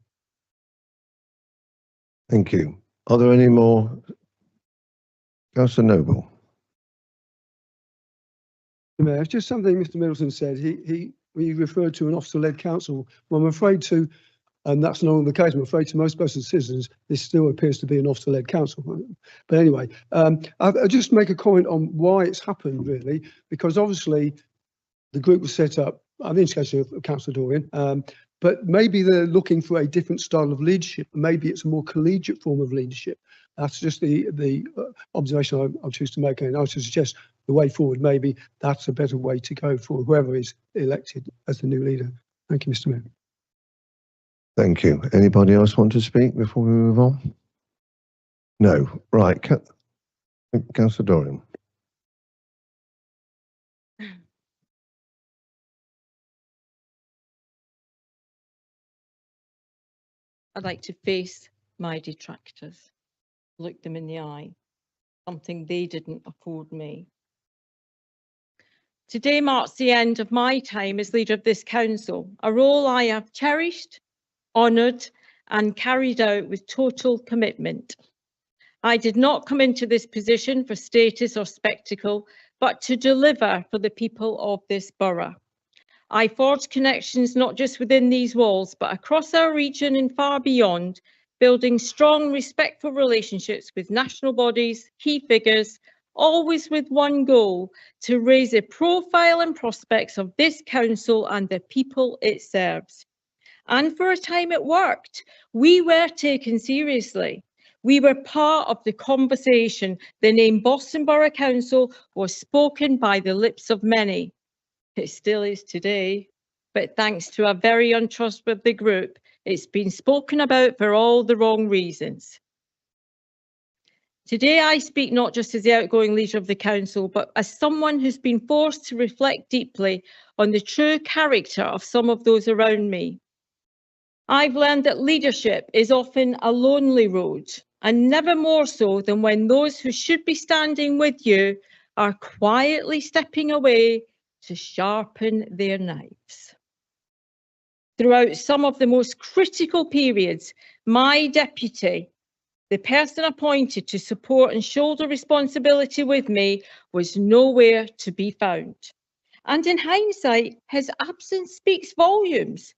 Thank you. Are there any more? Councillor Noble. Mayor, just something Mr. Middleton said. He referred to an officer-led council. Well, I'm afraid to, and that's not the case. I'm afraid to most Boston citizens, this still appears to be an officer-led council. But anyway, I'll just make a comment on why it's happened, really, because obviously the group was set up, I think it's case of Councillor Dorian, but maybe they're looking for a different style of leadership. Maybe it's a more collegiate form of leadership. That's just the observation I'll choose to make, and I should suggest the way forward, maybe that's a better way to go for whoever is elected as the new leader. Thank you, Mr. Mayor. Thank you. Anybody else want to speak before we move on? No. Right. Councillor Dorian. I'd like to face my detractors, look them in the eye, something they didn't afford me. Today marks the end of my time as leader of this council, a role I have cherished, honoured and carried out with total commitment. I did not come into this position for status or spectacle, but to deliver for the people of this borough. I forged connections not just within these walls, but across our region and far beyond, building strong, respectful relationships with national bodies, key figures, always with one goal, to raise the profile and prospects of this council and the people it serves. And for a time it worked. We were taken seriously. We were part of the conversation. The name Boston Borough Council was spoken by the lips of many. It still is today, but thanks to a very untrustworthy group, it's been spoken about for all the wrong reasons. Today I speak not just as the outgoing leader of the council, but as someone who's been forced to reflect deeply on the true character of some of those around me. I've learned that leadership is often a lonely road, and never more so than when those who should be standing with you are quietly stepping away to sharpen their knives. Throughout some of the most critical periods, my deputy, the person appointed to support and shoulder responsibility with me, was nowhere to be found. And in hindsight, his absence speaks volumes.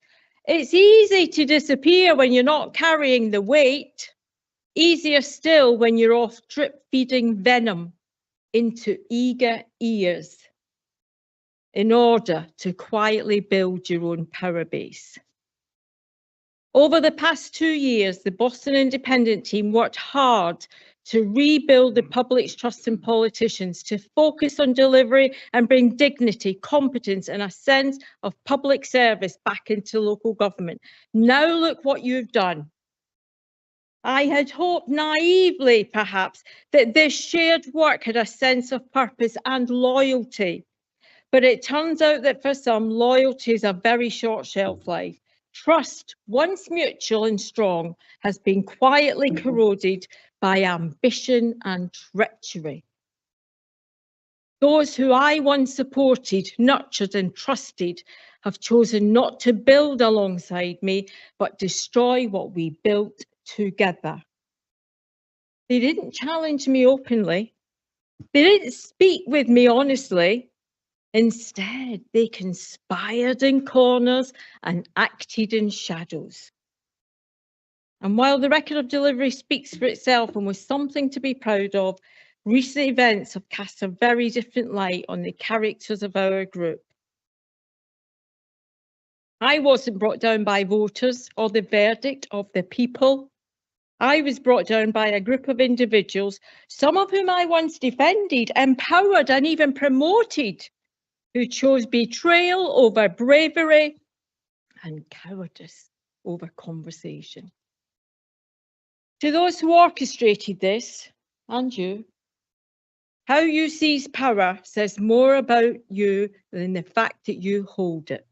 It's easy to disappear when you're not carrying the weight. Easier still when you're off drip feeding venom into eager ears in order to quietly build your own power base. Over the past 2 years, the Boston Independent team worked hard to rebuild the public's trust in politicians, to focus on delivery and bring dignity, competence and a sense of public service back into local government. Now look what you've done. I had hoped naively, perhaps, that this shared work had a sense of purpose and loyalty. But it turns out that for some, loyalty is a very short shelf life. Trust, once mutual and strong, has been quietly corroded by ambition and treachery. Those who I once supported, nurtured and trusted have chosen not to build alongside me, but destroy what we built together. They didn't challenge me openly. They didn't speak with me honestly. Instead, they conspired in corners and acted in shadows. And while the record of delivery speaks for itself and was something to be proud of, recent events have cast a very different light on the characters of our group. I wasn't brought down by voters or the verdict of the people. I was brought down by a group of individuals, some of whom I once defended, empowered and even promoted, who chose betrayal over bravery and cowardice over conversation. To those who orchestrated this, and you, how you seize power says more about you than the fact that you hold it.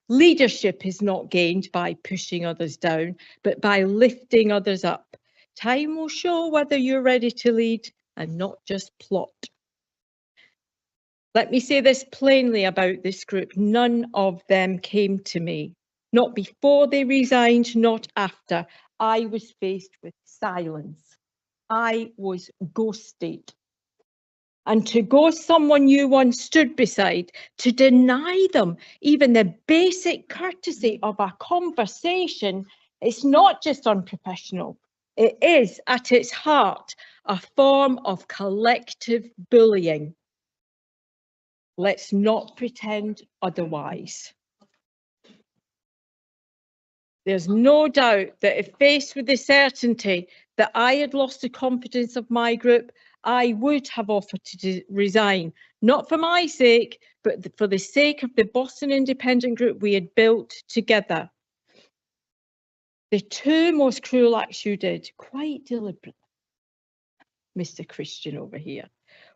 Leadership is not gained by pushing others down, but by lifting others up. Time will show whether you're ready to lead and not just plot. Let me say this plainly about this group. None of them came to me. Not before they resigned, not after. I was faced with silence. I was ghosted. And to ghost someone you once stood beside, to deny them even the basic courtesy of a conversation, it's not just unprofessional. It is, at its heart, a form of collective bullying. Let's not pretend otherwise. There's no doubt that if faced with the certainty that I had lost the confidence of my group, I would have offered to resign, not for my sake, but for the sake of the Boston Independent Group we had built together. The two most cruel acts you did, quite deliberately, Mr. Christian over here,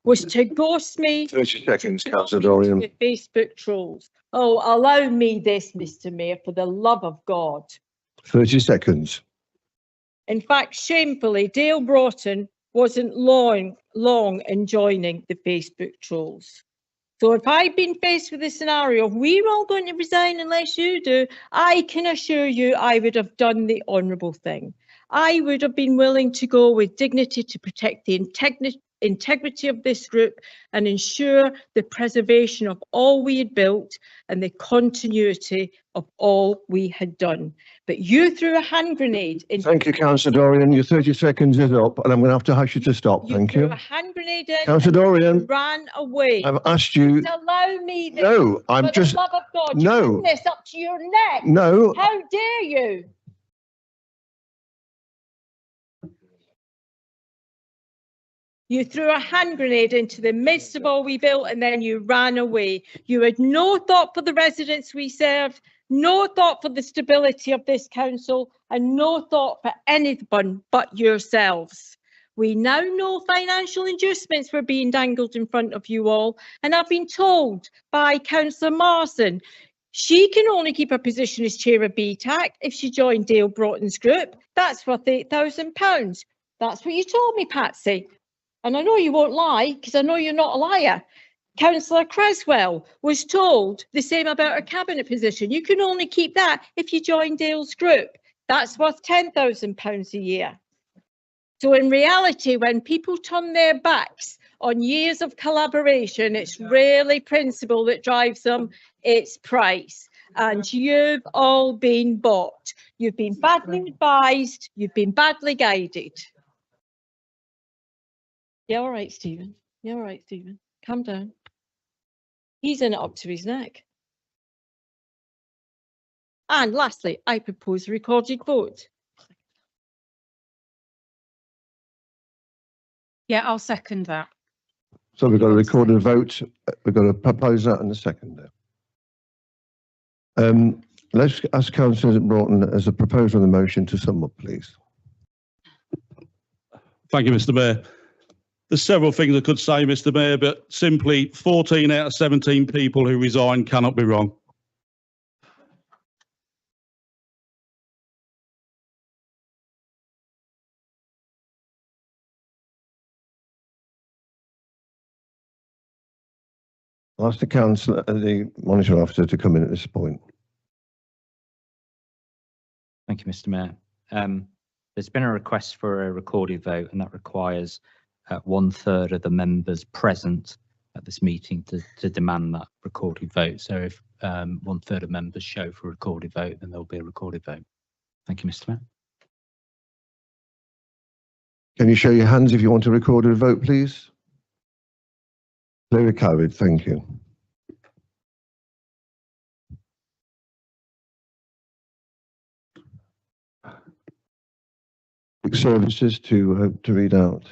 was to ghost me. 30 seconds, Councillor Dorian. With Facebook trolls. Oh, allow me this, Mr. Mayor, for the love of God. 30 seconds. In fact, shamefully, Dale Broughton wasn't long in joining the Facebook trolls. So if I'd been faced with a scenario of we're all going to resign unless you do, I can assure you I would have done the honourable thing. I would have been willing to go with dignity to protect the integrity of this group and ensure the preservation of all we had built and the continuity of all we had done. But you threw a hand grenade. Thank you, Councillor Dorian. Your 30 seconds is up, and I'm going to have to ask you to stop. Thank you. You threw a hand grenade in. Councillor Dorian, ran away. I've asked you. Just allow me this. No, I'm for just. the love of God, no. you this up to your neck. No. How dare you? You threw a hand grenade into the midst of all we built and then you ran away. You had no thought for the residents we served, no thought for the stability of this council, and no thought for anyone but yourselves. We now know financial inducements were being dangled in front of you all, and I've been told by Councillor Marson she can only keep her position as chair of BTAC if she joined Dale Broughton's group. That's worth £8,000. That's what you told me, Patsy. And I know you won't lie, because I know you're not a liar. Councillor Creswell was told the same about her cabinet position. You can only keep that if you join Dale's group. That's worth £10,000 a year. So in reality, when people turn their backs on years of collaboration, it's rarely principle that drives them, it's price. And you've all been bought. You've been badly advised, you've been badly guided. Yeah, all right, Stephen. Yeah, all right, Stephen. Calm down. He's in it up to his neck. And lastly, I propose a recorded vote. Yeah, I'll second that. So we've got a recorded vote. We've got a proposer and a seconder. Let's ask Councillor Broughton as a proposer on the motion to sum up, please. Thank you, Mr. Mayor. There's several things I could say, Mr. Mayor, but simply 14 out of 17 people who resigned cannot be wrong. I'll ask the councillor, the monitoring officer to come in at this point. Thank you, Mr. Mayor. There's been a request for a recorded vote, and that requires 1/3 of the members present at this meeting to demand that recorded vote. So if 1/3 of members show for a recorded vote, then there'll be a recorded vote. Thank you, Mr. Mayor. Can you show your hands if you want to record a vote, please? Clearly carried, thank you. Services to read out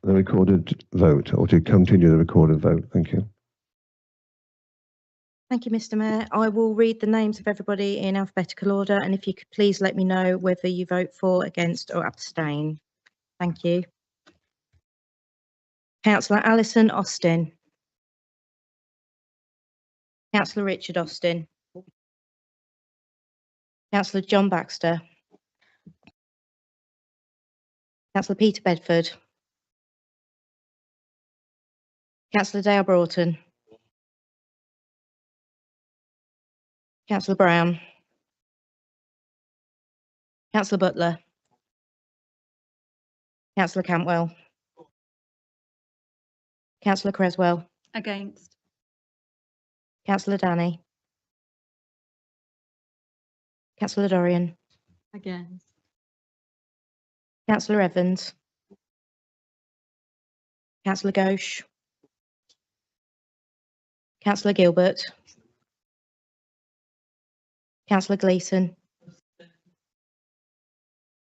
the recorded vote, or to continue the recorded vote. Thank you. Thank you, Mr. Mayor. I will read the names of everybody in alphabetical order, and if you could please let me know whether you vote for, against or abstain. Thank you. Councillor Alison Austin. Councillor Richard Austin. Councillor John Baxter. Councillor Peter Bedford. Councillor Dale Broughton. Councillor Brown. Councillor Butler. Councillor Cantwell. Councillor Creswell. Against. Councillor Danny. Councillor Dorian. Against. Councillor Evans. Councillor Ghosh. Councillor Gilbert. Councillor Gleeson.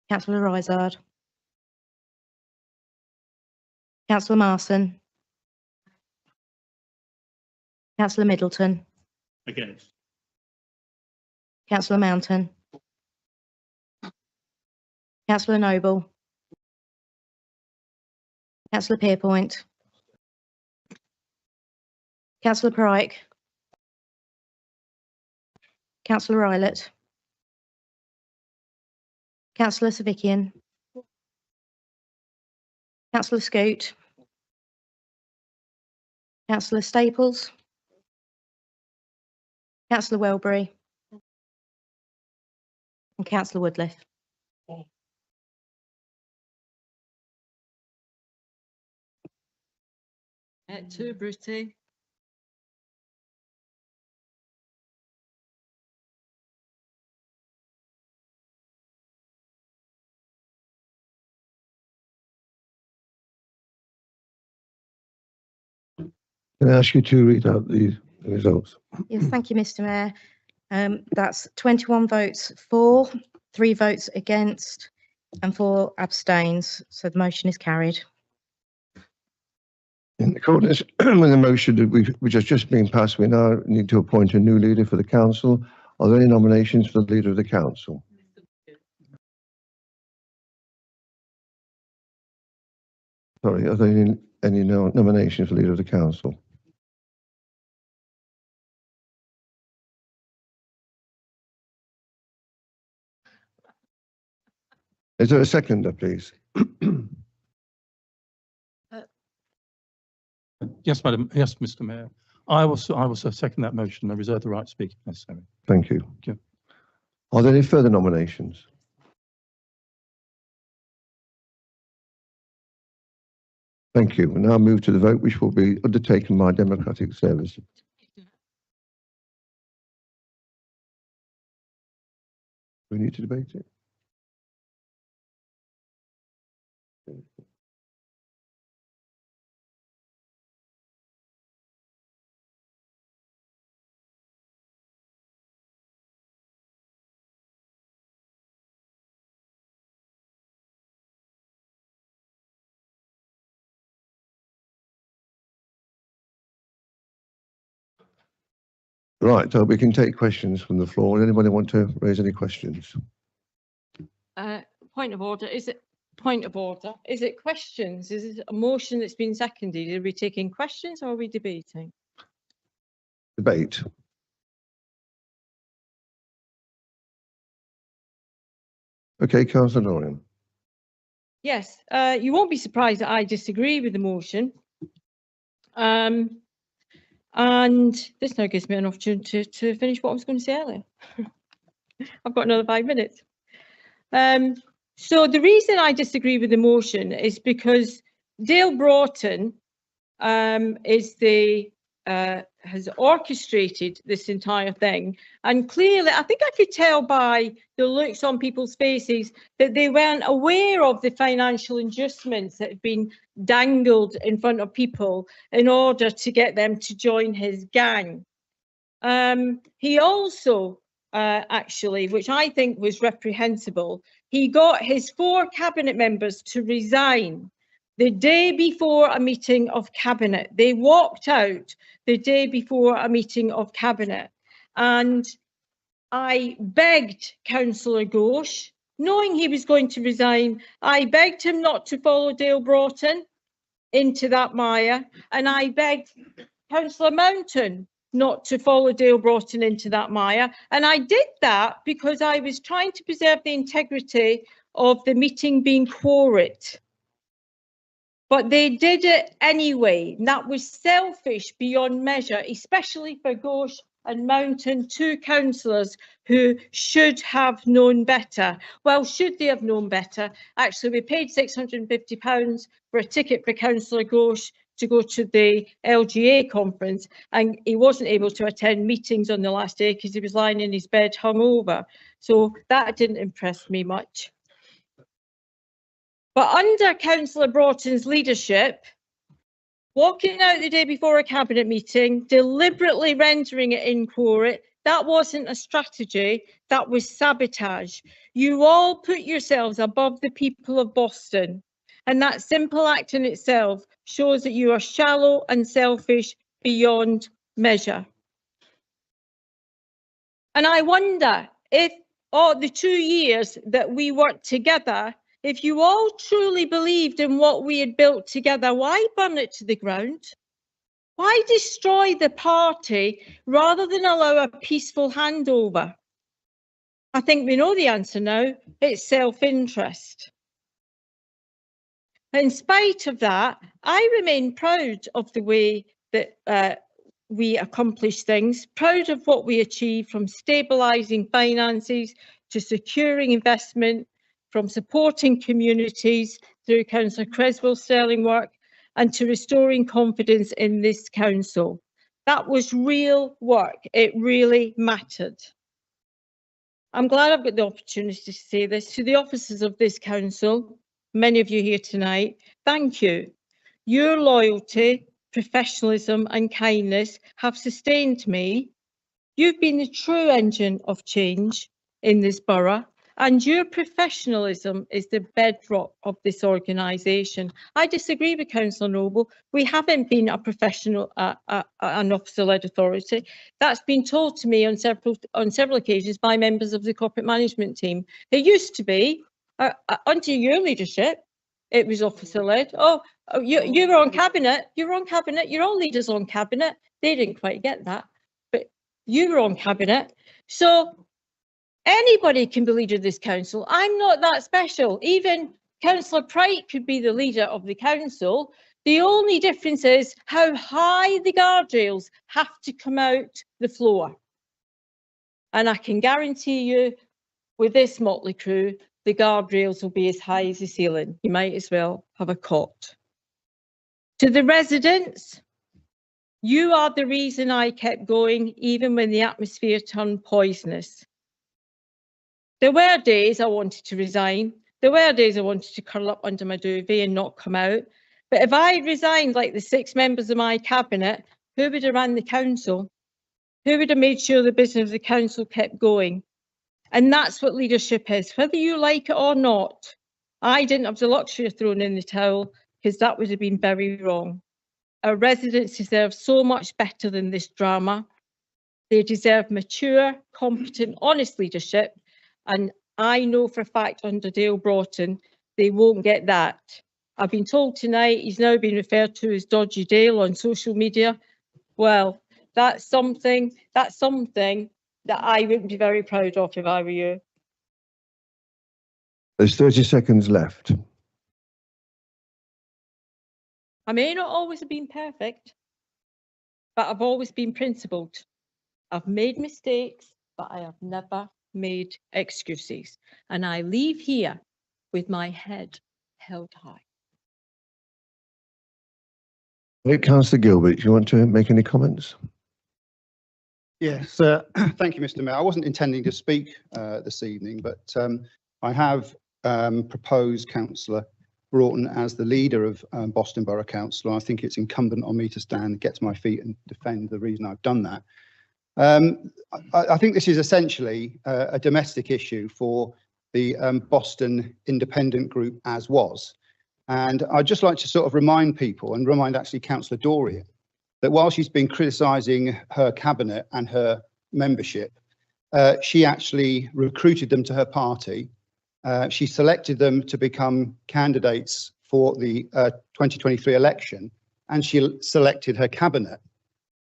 Councillor Risard. Councillor Marson. Councillor Middleton. Against. Councillor Mountain. Councillor Noble. Councillor Pierpoint. Councillor Pryke. Councillor Rylett. Councillor Savickian. Councillor Scoot. Councillor Staples. Councillor Welbury. And Councillor Woodliff. Two, Brucey. Can I ask you to read out the results? Yes, thank you, Mr. Mayor. That's 21 votes for, 3 votes against, and 4 abstains. So the motion is carried. In accordance with the motion that which has just been passed, we now need to appoint a new leader for the council. Are there any nominations for the leader of the council? Sorry, are there any nominations for leader of the council? Is there a seconder, please? Yes, Madam. Yes, Mr. Mayor. I will second that motion and reserve the right to speak if necessary. Thank you. Thank you. Are there any further nominations? Thank you. We now move to the vote, which will be undertaken by Democratic Service. We need to debate it. Right, so we can take questions from the floor. Does anybody want to raise any questions? Point of order. Is it point of order? Is it questions? Is it a motion that's been seconded? Are we taking questions or are we debating? Debate. Okay, Councillor Nolan. Yes, you won't be surprised that I disagree with the motion. And this now gives me an opportunity to finish what I was going to say earlier. I've got another 5 minutes. So the reason I disagree with the motion is because Dale Broughton has orchestrated this entire thing, and clearly I think I could tell by the looks on people's faces that they weren't aware of the financial adjustments that have been dangled in front of people in order to get them to join his gang. He also actually, which I think was reprehensible, he got his 4 cabinet members to resign the day before a meeting of cabinet. They walked out the day before a meeting of cabinet. And I begged Councillor Ghosh, knowing he was going to resign, I begged him not to follow Dale Broughton into that mire. And I begged Councillor Mountain not to follow Dale Broughton into that mire. And I did that because I was trying to preserve the integrity of the meeting being quorate. But they did it anyway, and that was selfish beyond measure, especially for Ghosh and Mountain, 2 councillors who should have known better. Well, should they have known better? Actually, we paid £650 for a ticket for Councillor Ghosh to go to the LGA conference, and he wasn't able to attend meetings on the last day because he was lying in his bed hungover. So that didn't impress me much. But under Councillor Broughton's leadership, walking out the day before a cabinet meeting, deliberately rendering it inquorate, that wasn't a strategy, that was sabotage. You all put yourselves above the people of Boston, and that simple act in itself shows that you are shallow and selfish beyond measure. And I wonder if the 2 years that we worked together, if you all truly believed in what we had built together, why burn it to the ground? Why destroy the party rather than allow a peaceful handover? I think we know the answer now. It's self-interest. In spite of that, I remain proud of the way that we accomplish things, proud of what we achieve, from stabilising finances to securing investment, from supporting communities through Councillor Creswell's sterling work, and to restoring confidence in this council. That was real work. It really mattered. I'm glad I've got the opportunity to say this to the officers of this council, many of you here tonight. Thank you. Your loyalty, professionalism and kindness have sustained me. You've been the true engine of change in this borough, and your professionalism is the bedrock of this organisation. I disagree with Councillor Noble. We haven't been a professional, an officer-led authority. That's been told to me on several occasions by members of the corporate management team. It used to be, under your leadership, it was officer-led. You were on cabinet. You were on cabinet. You're all leaders on cabinet. They didn't quite get that, but you were on cabinet. So anybody can be leader of this council. I'm not that special. Even Councillor Pright could be the leader of the council. The only difference is how high the guardrails have to come out the floor. And I can guarantee you, with this motley crew, the guardrails will be as high as the ceiling. You might as well have a cot. To the residents, you are the reason I kept going, even when the atmosphere turned poisonous. There were days I wanted to resign. There were days I wanted to curl up under my duvet and not come out. But if I resigned like the 6 members of my cabinet, who would have ran the council? Who would have made sure the business of the council kept going? And that's what leadership is, whether you like it or not. I didn't have the luxury of throwing in the towel, because that would have been very wrong. Our residents deserve so much better than this drama. They deserve mature, competent, honest leadership. And I know for a fact under Dale Broughton, they won't get that. I've been told tonight he's now been referred to as Dodgy Dale on social media. Well, that's something that I wouldn't be very proud of if I were you. There's 30 seconds left. I may not always have been perfect, but I've always been principled. I've made mistakes, but I have never made excuses. And I leave here with my head held high. Right, Councillor Gilbert, do you want to make any comments? Yes, thank you, Mr. Mayor. I wasn't intending to speak this evening, but I have proposed Councillor Broughton as the leader of Boston Borough Council. I think it's incumbent on me to stand, get to my feet and defend the reason I've done that. I think this is essentially a domestic issue for the Boston Independent Group as was. And I'd just like to sort of remind people and remind actually Councillor Dorian that while she's been criticising her cabinet and her membership, she actually recruited them to her party. She selected them to become candidates for the 2023 election, and she selected her cabinet.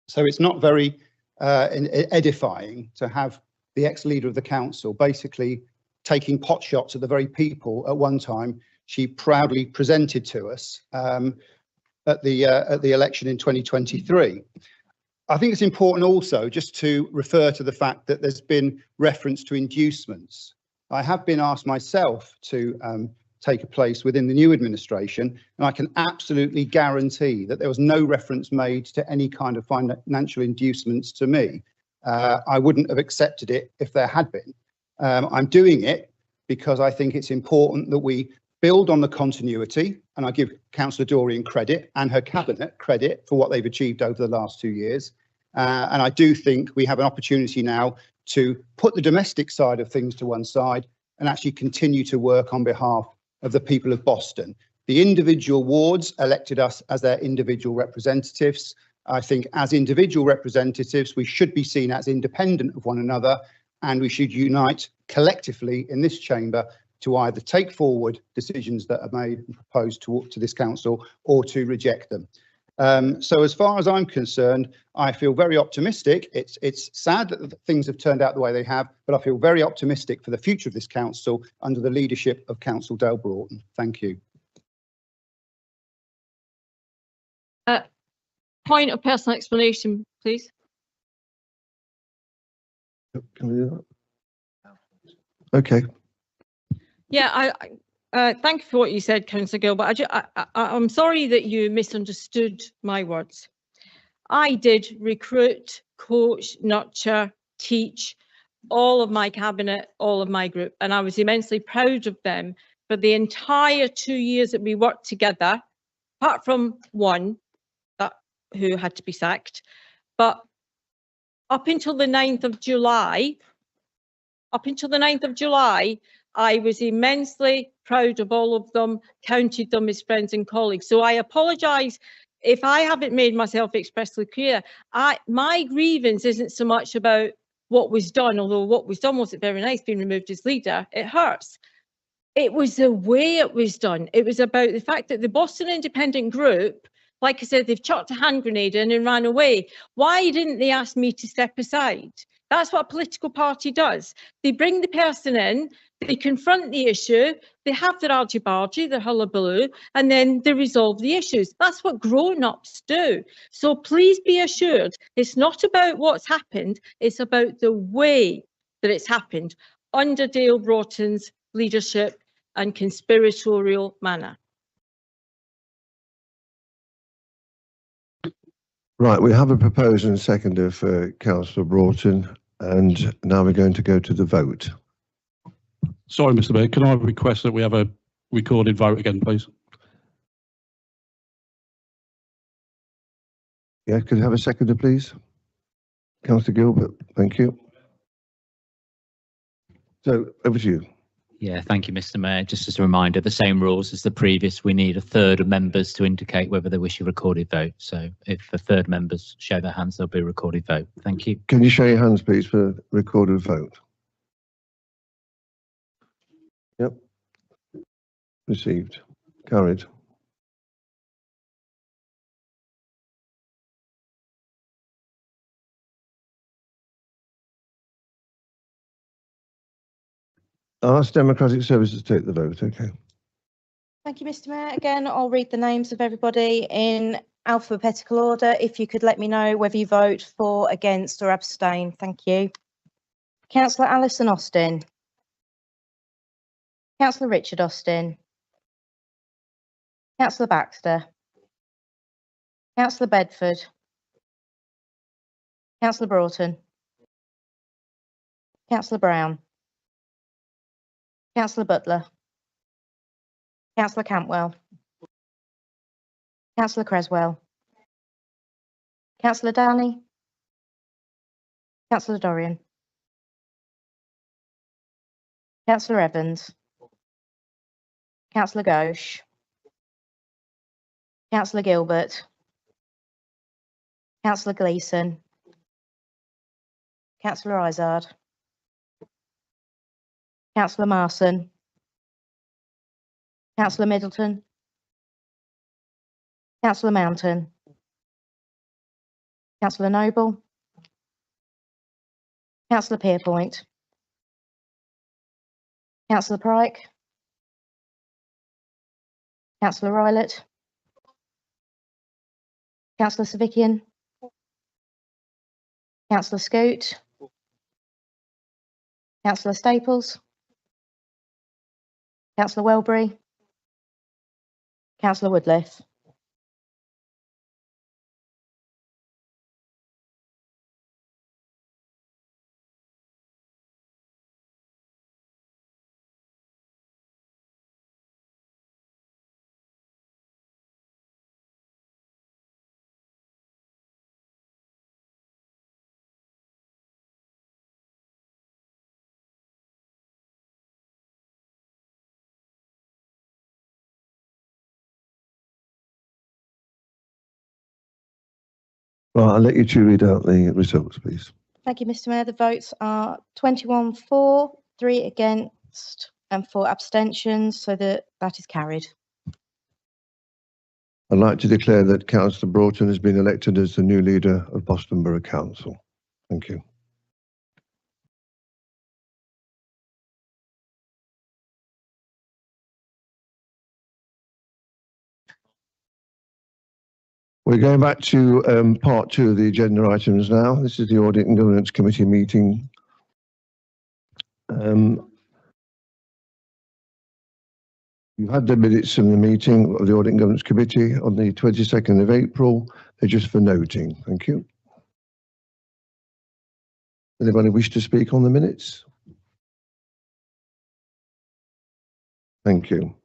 So it's not very edifying to have the ex-leader of the council basically taking pot shots at the very people at one time she proudly presented to us at the election in 2023. I think it's important also just to refer to the fact that there's been reference to inducements. I have been asked myself to take a place within the new administration, and I can absolutely guarantee that there was no reference made to any kind of financial inducements to me. I wouldn't have accepted it if there had been. I'm doing it because I think it's important that we build on the continuity, and I give Councillor Dorian credit and her cabinet credit for what they've achieved over the last 2 years. And I do think we have an opportunity now to put the domestic side of things to one side and actually continue to work on behalf of the people of Boston. The individual wards elected us as their individual representatives. I think as individual representatives, we should be seen as independent of one another, and we should unite collectively in this chamber to either take forward decisions that are made and proposed to this council or to reject them. So as far as I'm concerned, I feel very optimistic. It's sad that things have turned out the way they have, but I feel very optimistic for the future of this council under the leadership of Councillor Dale Broughton. Thank you. Point of personal explanation, please. Can we do that? Okay. Yeah, thank you for what you said, Councillor Gilbert. I'm sorry that you misunderstood my words. I did recruit, coach, nurture, teach all of my cabinet, all of my group, and I was immensely proud of them for the entire 2 years that we worked together, apart from one who had to be sacked. But up until the 9th of July, I was immensely proud of all of them, counted them as friends and colleagues. So I apologise if I haven't made myself expressly clear. My grievance isn't so much about what was done, although what was done wasn't very nice, being removed as leader. It hurts. It was the way it was done. It was about the fact that the Boston Independent Group, like I said, they've chucked a hand grenade in and ran away. Why didn't they ask me to step aside? That's what a political party does. They bring the person in, they confront the issue, they have their argy-bargy, their hullabaloo, and then they resolve the issues. That's what grown-ups do. So please be assured, it's not about what's happened, it's about the way that it's happened under Dale Broughton's leadership and conspiratorial manner. Right, we have a proposal and seconder for Councillor Broughton, and now we're going to go to the vote. Sorry, Mr. Mayor, can I request that we have a recorded vote again, please? Yeah, could I have a seconder, please? Councillor Gilbert, thank you. So, over to you. Yeah, thank you, Mr. Mayor. Just as a reminder, the same rules as the previous, we need a third of members to indicate whether they wish a recorded vote. So if a third members show their hands, there'll be a recorded vote. Thank you. Can you show your hands, please, for recorded vote? Yep. Received. Carried. I'll ask Democratic Services to take the vote, okay. Thank you, Mr. Mayor. Again, I'll read the names of everybody in alphabetical order. If you could let me know whether you vote for, against or abstain. Thank you. Councillor Alison Austin. Councillor Richard Austin. Councillor Baxter. Councillor Bedford. Councillor Broughton. Councillor Brown. Councillor Butler. Councillor Campwell. Councillor Creswell. Councillor Downey. Councillor Dorian. Councillor Evans. Councillor Ghosh. Councillor Gilbert. Councillor Gleeson. Councillor Izard. Councillor Marson. Councillor Middleton. Councillor Mountain. Councillor Noble. Councillor Pierpoint. Councillor Pryke. Councillor Rylett. Councillor Savickian. Councillor Scoot. Councillor Staples. Councillor Welbury. Councillor Woodliff. Right, I'll let you two read out the results, please. Thank you, Mr. Mayor. The votes are 21 for, 3 against and 4 abstentions, so that is carried. I'd like to declare that Councillor Broughton has been elected as the new leader of Boston Borough Council. Thank you. We're going back to part 2 of the agenda items now. This is the Audit and Governance Committee meeting. You've had the minutes from the meeting of the Audit and Governance Committee on the 22nd of April. They're just for noting. Thank you. Anybody wish to speak on the minutes? Thank you.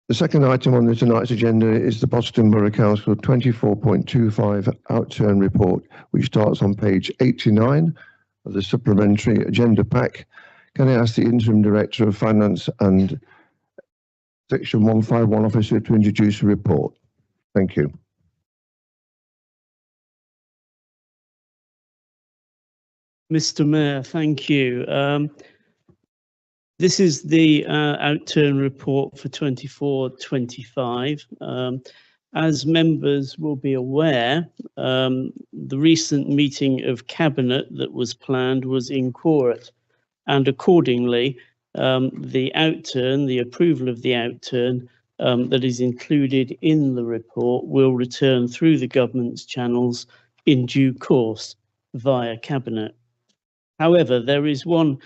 The second item on tonight's agenda is the Boston Borough Council 24.25 Outturn report, which starts on page 89 of the supplementary agenda pack. Can I ask the Interim Director of Finance and Section 151 Officer to introduce the report? Thank you. Mr. Mayor, thank you. This is the Outturn report for 24-25. As members will be aware, the recent meeting of Cabinet that was planned was inquorate, and accordingly, the Outturn, the approval of the Outturn that is included in the report will return through the government's channels in due course via Cabinet. However, there is one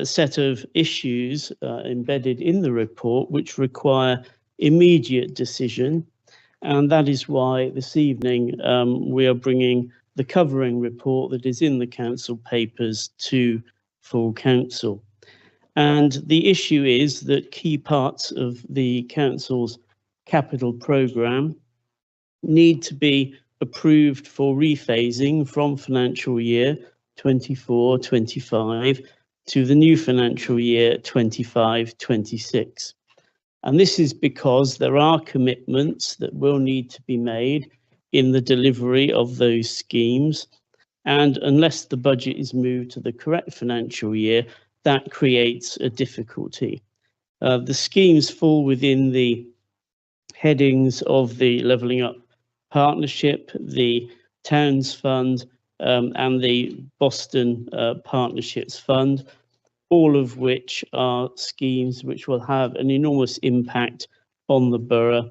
set of issues embedded in the report which require immediate decision, and that is why this evening we are bringing the covering report that is in the council papers to full council. And the issue is that key parts of the council's capital programme need to be approved for rephasing from financial year 24-25 to the new financial year 25-26. And this is because there are commitments that will need to be made in the delivery of those schemes. And unless the budget is moved to the correct financial year, that creates a difficulty. The schemes fall within the headings of the Levelling Up Partnership, the Towns Fund, and the Boston Partnerships Fund. all of which are schemes which will have an enormous impact on the borough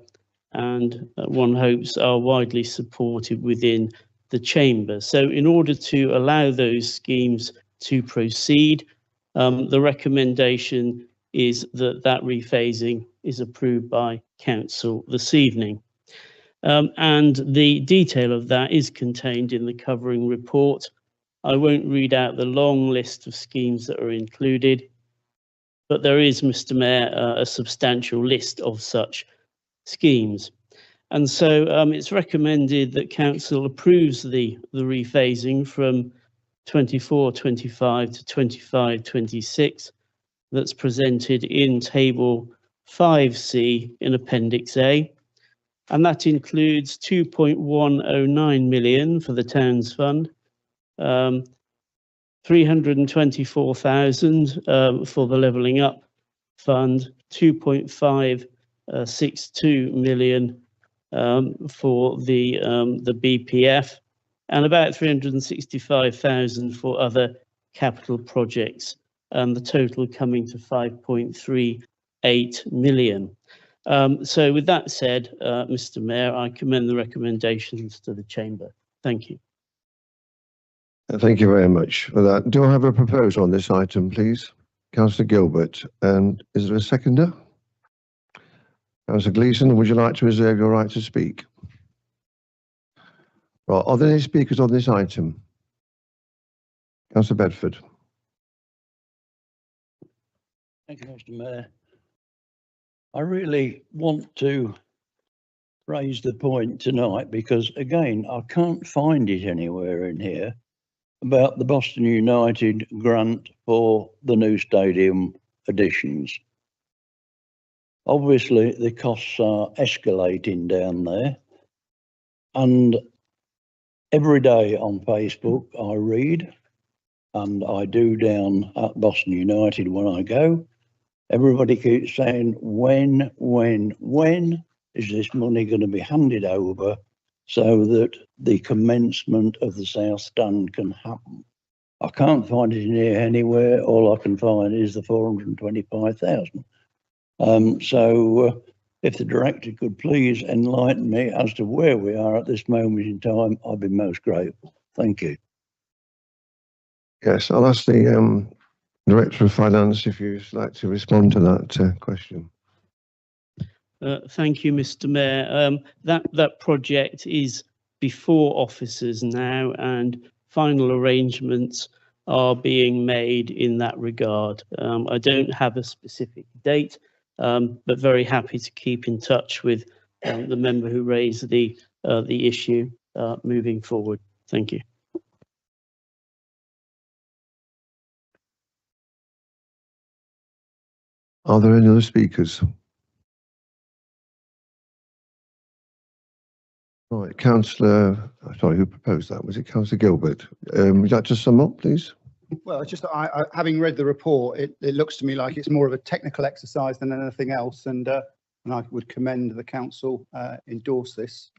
and one hopes are widely supported within the chamber. So in order to allow those schemes to proceed, the recommendation is that that rephasing is approved by council this evening. And the detail of that is contained in the covering report. I won't read out the long list of schemes that are included, but there is, Mr. Mayor, a substantial list of such schemes. And so it's recommended that council approves the rephasing from 24-25 to 25-26 that's presented in table 5C in Appendix A. And that includes 2.109 million for the Towns Fund, 324,000 for the Levelling Up Fund, 2.562 million for the BPF, and about 365,000 for other capital projects, and the total coming to 5.38 million. So with that said, Mr. Mayor, I commend the recommendations to the Chamber. Thank you. Thank you very much for that. Do I have a proposal on this item, please? Councillor Gilbert, and is there a seconder? Councillor Gleeson, would you like to reserve your right to speak? Right, are there any speakers on this item? Councillor Bedford. Thank you, Mr. Mayor. I really want to raise the point tonight because, again, I can't find it anywhere in here about the Boston United grant for the new stadium additions. Obviously, the costs are escalating down there, and every day on Facebook I read, and I do down at Boston United when I go, everybody keeps saying, when is this money going to be handed over so that the commencement of the South Stand can happen? I can't find it in here anywhere. All I can find is the 425,000. So if the director could please enlighten me as to where we are at this moment in time, I'd be most grateful. Thank you. Yes, I'll ask the Director of Finance if you'd like to respond to that question. Thank you, Mr. Mayor. That project is before officers now, and final arrangements are being made in that regard. I don't have a specific date, but very happy to keep in touch with the member who raised the issue moving forward. Thank you. Are there any other speakers? Right, Councillor, sorry, who proposed that? Was it Councillor Gilbert? Would you like to sum up, please? Well, it's just I having read the report, it looks to me like it's more of a technical exercise than anything else, and I would commend the council endorse this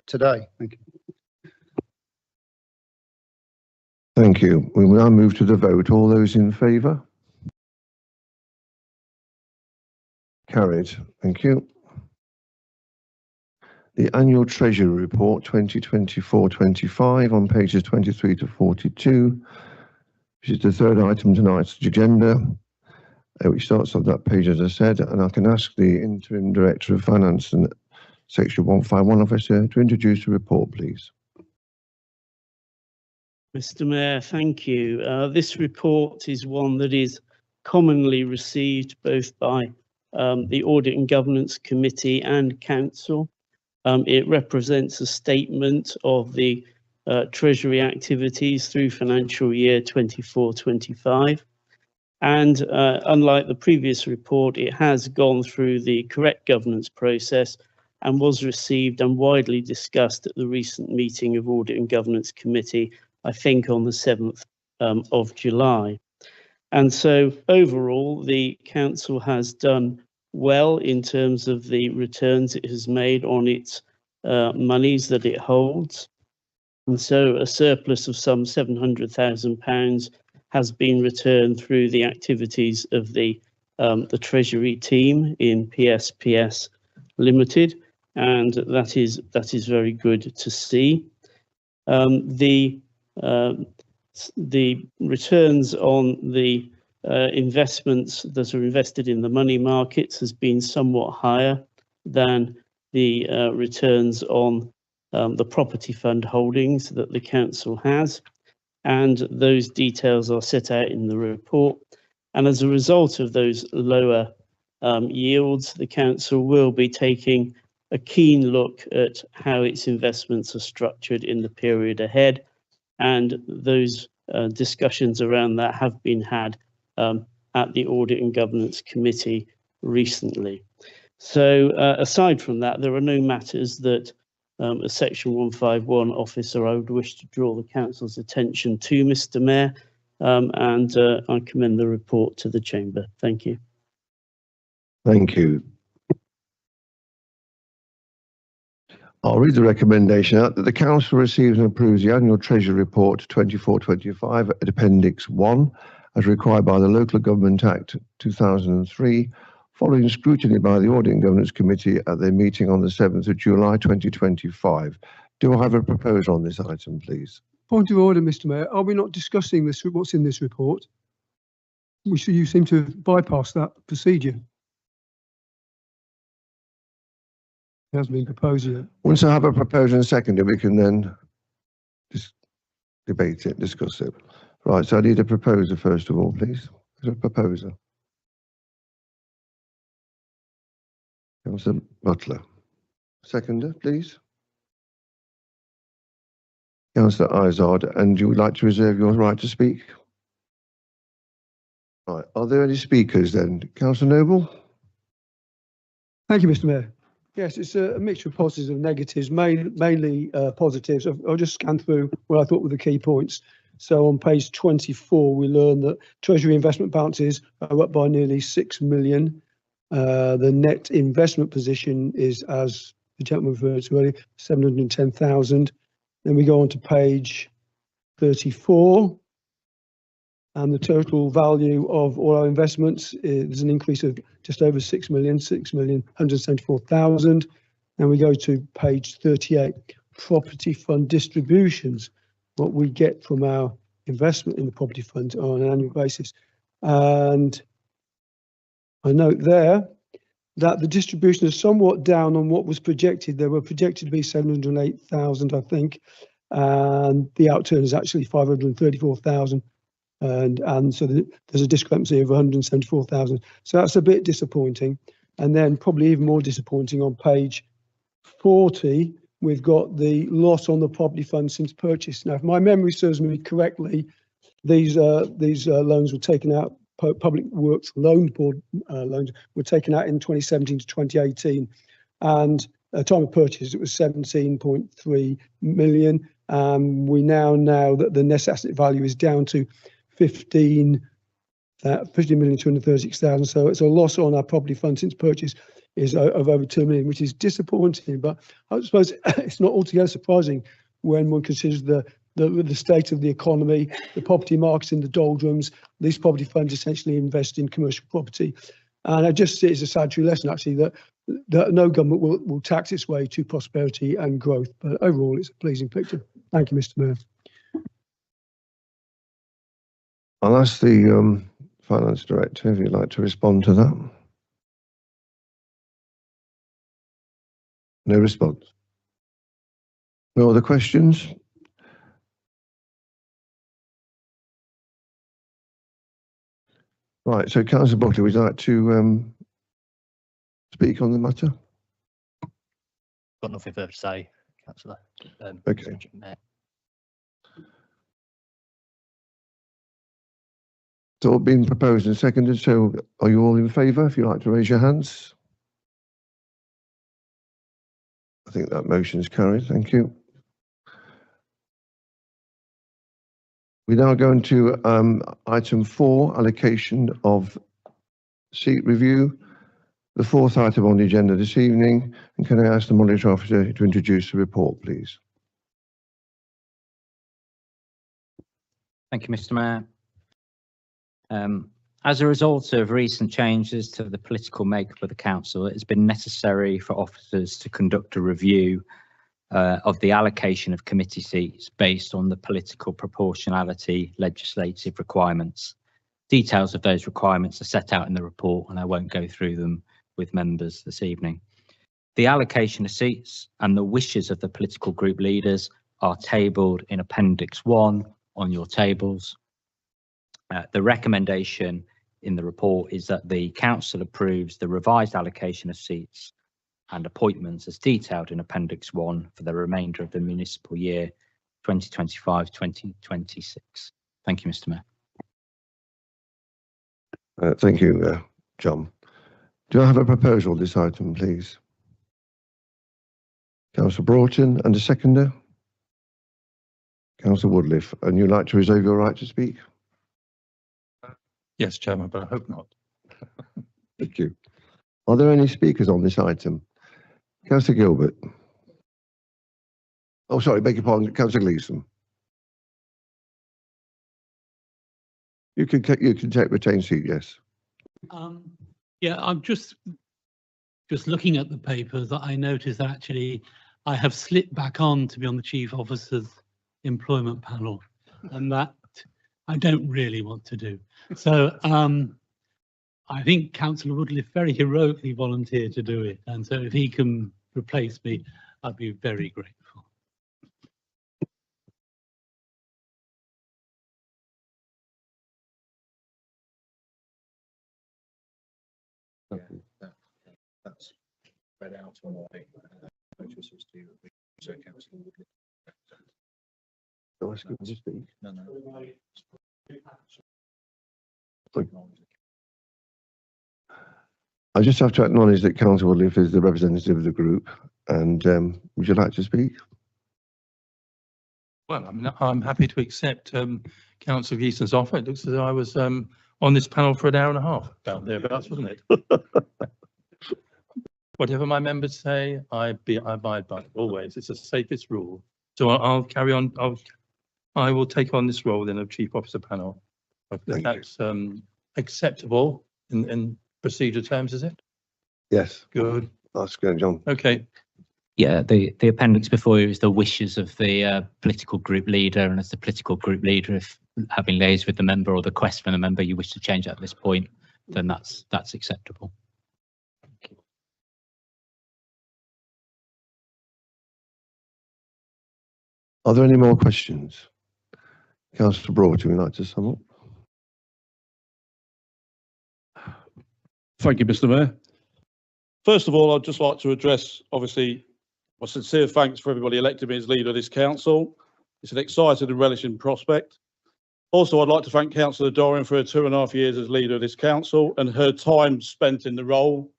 today. Thank you. Thank you. We will now move to the vote. All those in favour? Carried. Thank you. The annual Treasury report 2024-25 on pages 23 to 42, which is the third item tonight's agenda, which starts on that page, as I said, and I can ask the Interim Director of Finance and Section 151 Officer to introduce the report, please. Mr. Mayor, thank you. This report is one that is commonly received both by the Audit and Governance Committee and Council. It represents a statement of the Treasury activities through financial year 24-25. And unlike the previous report, it has gone through the correct governance process and was received and widely discussed at the recent meeting of Audit and Governance Committee, I think on the 7th of July. And so overall, the Council has done well in terms of the returns it has made on its monies that it holds. And so a surplus of some £700,000 has been returned through the activities of the Treasury team in PSPS Limited, and that is very good to see. The returns on the investments that are invested in the money markets has been somewhat higher than the returns on the property fund holdings that the council has, and those details are set out in the report. And as a result of those lower yields, the council will be taking a keen look at how its investments are structured in the period ahead, and those discussions around that have been had at the Audit and Governance Committee recently. So aside from that, there are no matters that as Section 151 officer I would wish to draw the council's attention to, Mr. Mayor, and I commend the report to the chamber. Thank you. Thank you. I'll read the recommendation out that the council receives and approves the annual Treasury Report 24-25 at Appendix 1 as required by the Local Government Act 2003, following scrutiny by the Audit and Governance Committee at their meeting on the 7th of July 2025. Do I have a proposal on this item, please? Point of order, Mr. Mayor. Are we not discussing this? What's in this report? You seem to have bypassed that procedure. It hasn't been proposed yet. Once I have a proposal and seconded, we can then debate it, discuss it. Right, so I need a proposer first of all, please. There's a proposer. Councillor Butler. Seconder, please. Councillor Izard, and you would like to reserve your right to speak? Right, are there any speakers then? Councillor Noble? Thank you, Mr. Mayor. Yes, it's a mixture of positives and negatives, mainly positives. I'll just scan through what I thought were the key points. So on page 24, we learn that Treasury investment balances are up by nearly 6 million. The net investment position is, as the gentleman referred to earlier, 710,000. Then we go on to page 34. And the total value of all our investments is an increase of just over 6,174,000. And we go to page 38, property fund distributions, what we get from our investment in the property fund on an annual basis. And I note there that the distribution is somewhat down on what was projected. They were projected to be 708,000, I think, and the outturn is actually 534,000. And so there's a discrepancy of 174,000. So that's a bit disappointing. And then probably even more disappointing on page 40, we've got the loss on the property fund since purchase. Now, if my memory serves me correctly, these loans were taken out, Public Works Loan Board loans were taken out in 2017 to 2018. And at the time of purchase, it was 17.3 million. We now know that the net asset value is down to 15,236,000. So it's a loss on our property fund since purchase is of over 2 million, which is disappointing. But I suppose it's not altogether surprising when one considers the state of the economy, the property markets in the doldrums. These property funds essentially invest in commercial property. And I just see it as a sad true lesson, actually, that no government will tax its way to prosperity and growth. But overall, it's a pleasing picture. Thank you, Mr. Mayor. I'll ask the Finance Director if you'd like to respond to that. No response. No other questions? Right, so Councillor Butler, would you like to speak on the matter? Got nothing further to say, Councillor. Okay. It's all been proposed and seconded, so are you all in favour? If you'd like to raise your hands. I think that motion is carried. Thank you. We now go into item 4, allocation of seat review, the fourth item on the agenda this evening. And can I ask the Monitoring Officer to introduce the report, please? Thank you, Mr. Mayor. As a result of recent changes to the political makeup of the council, it has been necessary for officers to conduct a review of the allocation of committee seats based on the political proportionality legislative requirements. Details of those requirements are set out in the report, and I won't go through them with members this evening. The allocation of seats and the wishes of the political group leaders are tabled in Appendix 1 on your tables. The recommendation in the report is that the council approves the revised allocation of seats and appointments as detailed in Appendix 1 for the remainder of the municipal year 2025-2026. Thank you, Mr. Mayor. Thank you, John. Do I have a proposal on this item, please? Councillor Broughton and a seconder? Councillor Woodliff, and you'd like to reserve your right to speak? Yes, Chairman, but I hope not. Thank you. Are there any speakers on this item? Councillor Gilbert. Oh, sorry, beg your pardon, Councillor Gleeson. You can take retained seat, yes. Yeah, I'm just looking at the papers that I noticed that actually I have slipped back on to be on the Chief Officer's employment panel, and that I don't really want to do. So I think Councillor Woodliff very heroically volunteered to do it, and so if he can replace me, I'd be very grateful. That's read out on the notices to so Councillor Woodley. No, to speak. No. I just have to acknowledge that Councillor Woodliff is the representative of the group, and would you like to speak? Well, I'm happy to accept Councillor Geeson's offer. It looks as though I was on this panel for an hour and a half, about thereabouts, wasn't it? Whatever my members say, I abide by it always. It's the safest rule. So I'll carry on. I will take on this role then of Chief Officer panel. That's acceptable in procedure terms, is it? Yes. Good. That's good, John. Okay. Yeah, the appendix before you is the wishes of the political group leader, and as the political group leader, if having liaised with the member or the request from the member, you wish to change at this point, then that's acceptable. Are there any more questions? Councillor Broughton, would you like to sum up? Thank you, Mr. Mayor. First of all, I'd just like to address, obviously, my sincere thanks for everybody electing me as leader of this council. It's an exciting and relishing prospect. Also, I'd like to thank Councillor Dorian for her 2.5 years as leader of this council and her time spent in the role.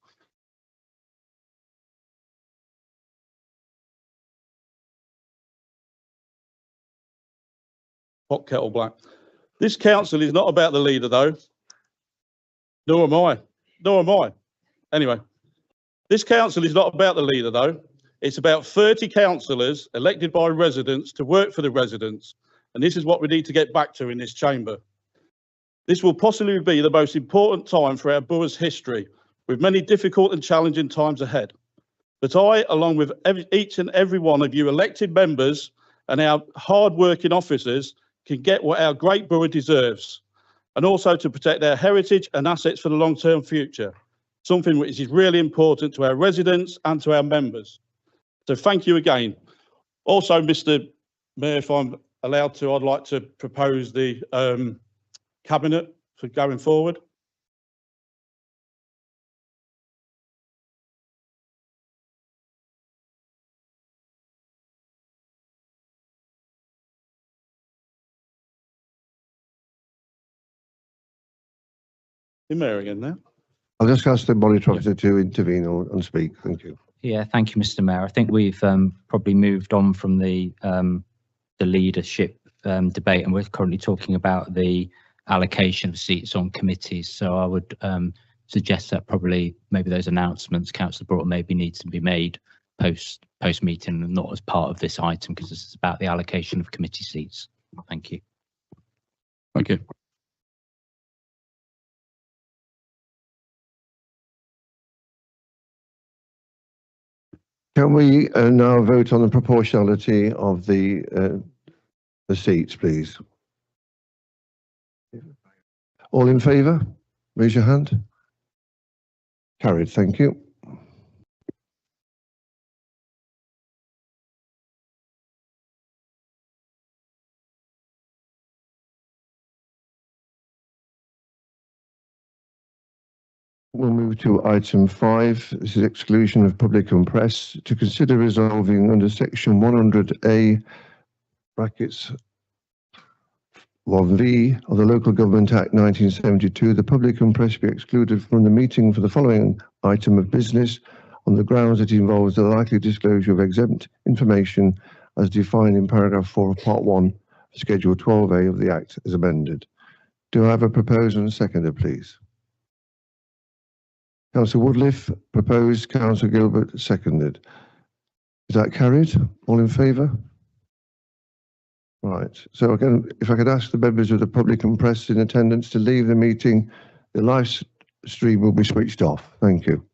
Hot kettle black. This council is not about the leader, though. Nor am I. Nor am I. Anyway, this council is not about the leader, though. It's about 30 councillors elected by residents to work for the residents. And this is what we need to get back to in this chamber. This will possibly be the most important time for our borough's history, with many difficult and challenging times ahead. But I, along with each and every one of you elected members and our hard-working officers, can get what our great borough deserves, and also to protect our heritage and assets for the long-term future, something which is really important to our residents and to our members. So thank you again. Also, Mr. Mayor, if I'm allowed to, I'd like to propose the cabinet for going forward. Mayor again now. I'll just ask the monitor officer to intervene and speak. Thank you. Yeah, thank you, Mr. Mayor. I think we've probably moved on from the leadership debate, and we're currently talking about the allocation of seats on committees. So I would suggest that probably maybe those announcements, Councillor Broughton, maybe needs to be made post meeting and not as part of this item, because this is about the allocation of committee seats. Thank you. Thank you. Can we now vote on the proportionality of the seats, please? All in favour? Raise your hand. Carried, thank you. We'll move to item 5. This is exclusion of public and press. To consider resolving under section 100A brackets 1V of the Local Government Act 1972, the public and press be excluded from the meeting for the following item of business on the grounds that it involves the likely disclosure of exempt information as defined in paragraph 4 of part 1, schedule 12A of the Act as amended. Do I have a proposer and seconder, please? Councillor Woodliff proposed, Councillor Gilbert seconded. Is that carried? All in favour? Right. So again, if I could ask the members of the public and press in attendance to leave the meeting, the live stream will be switched off. Thank you.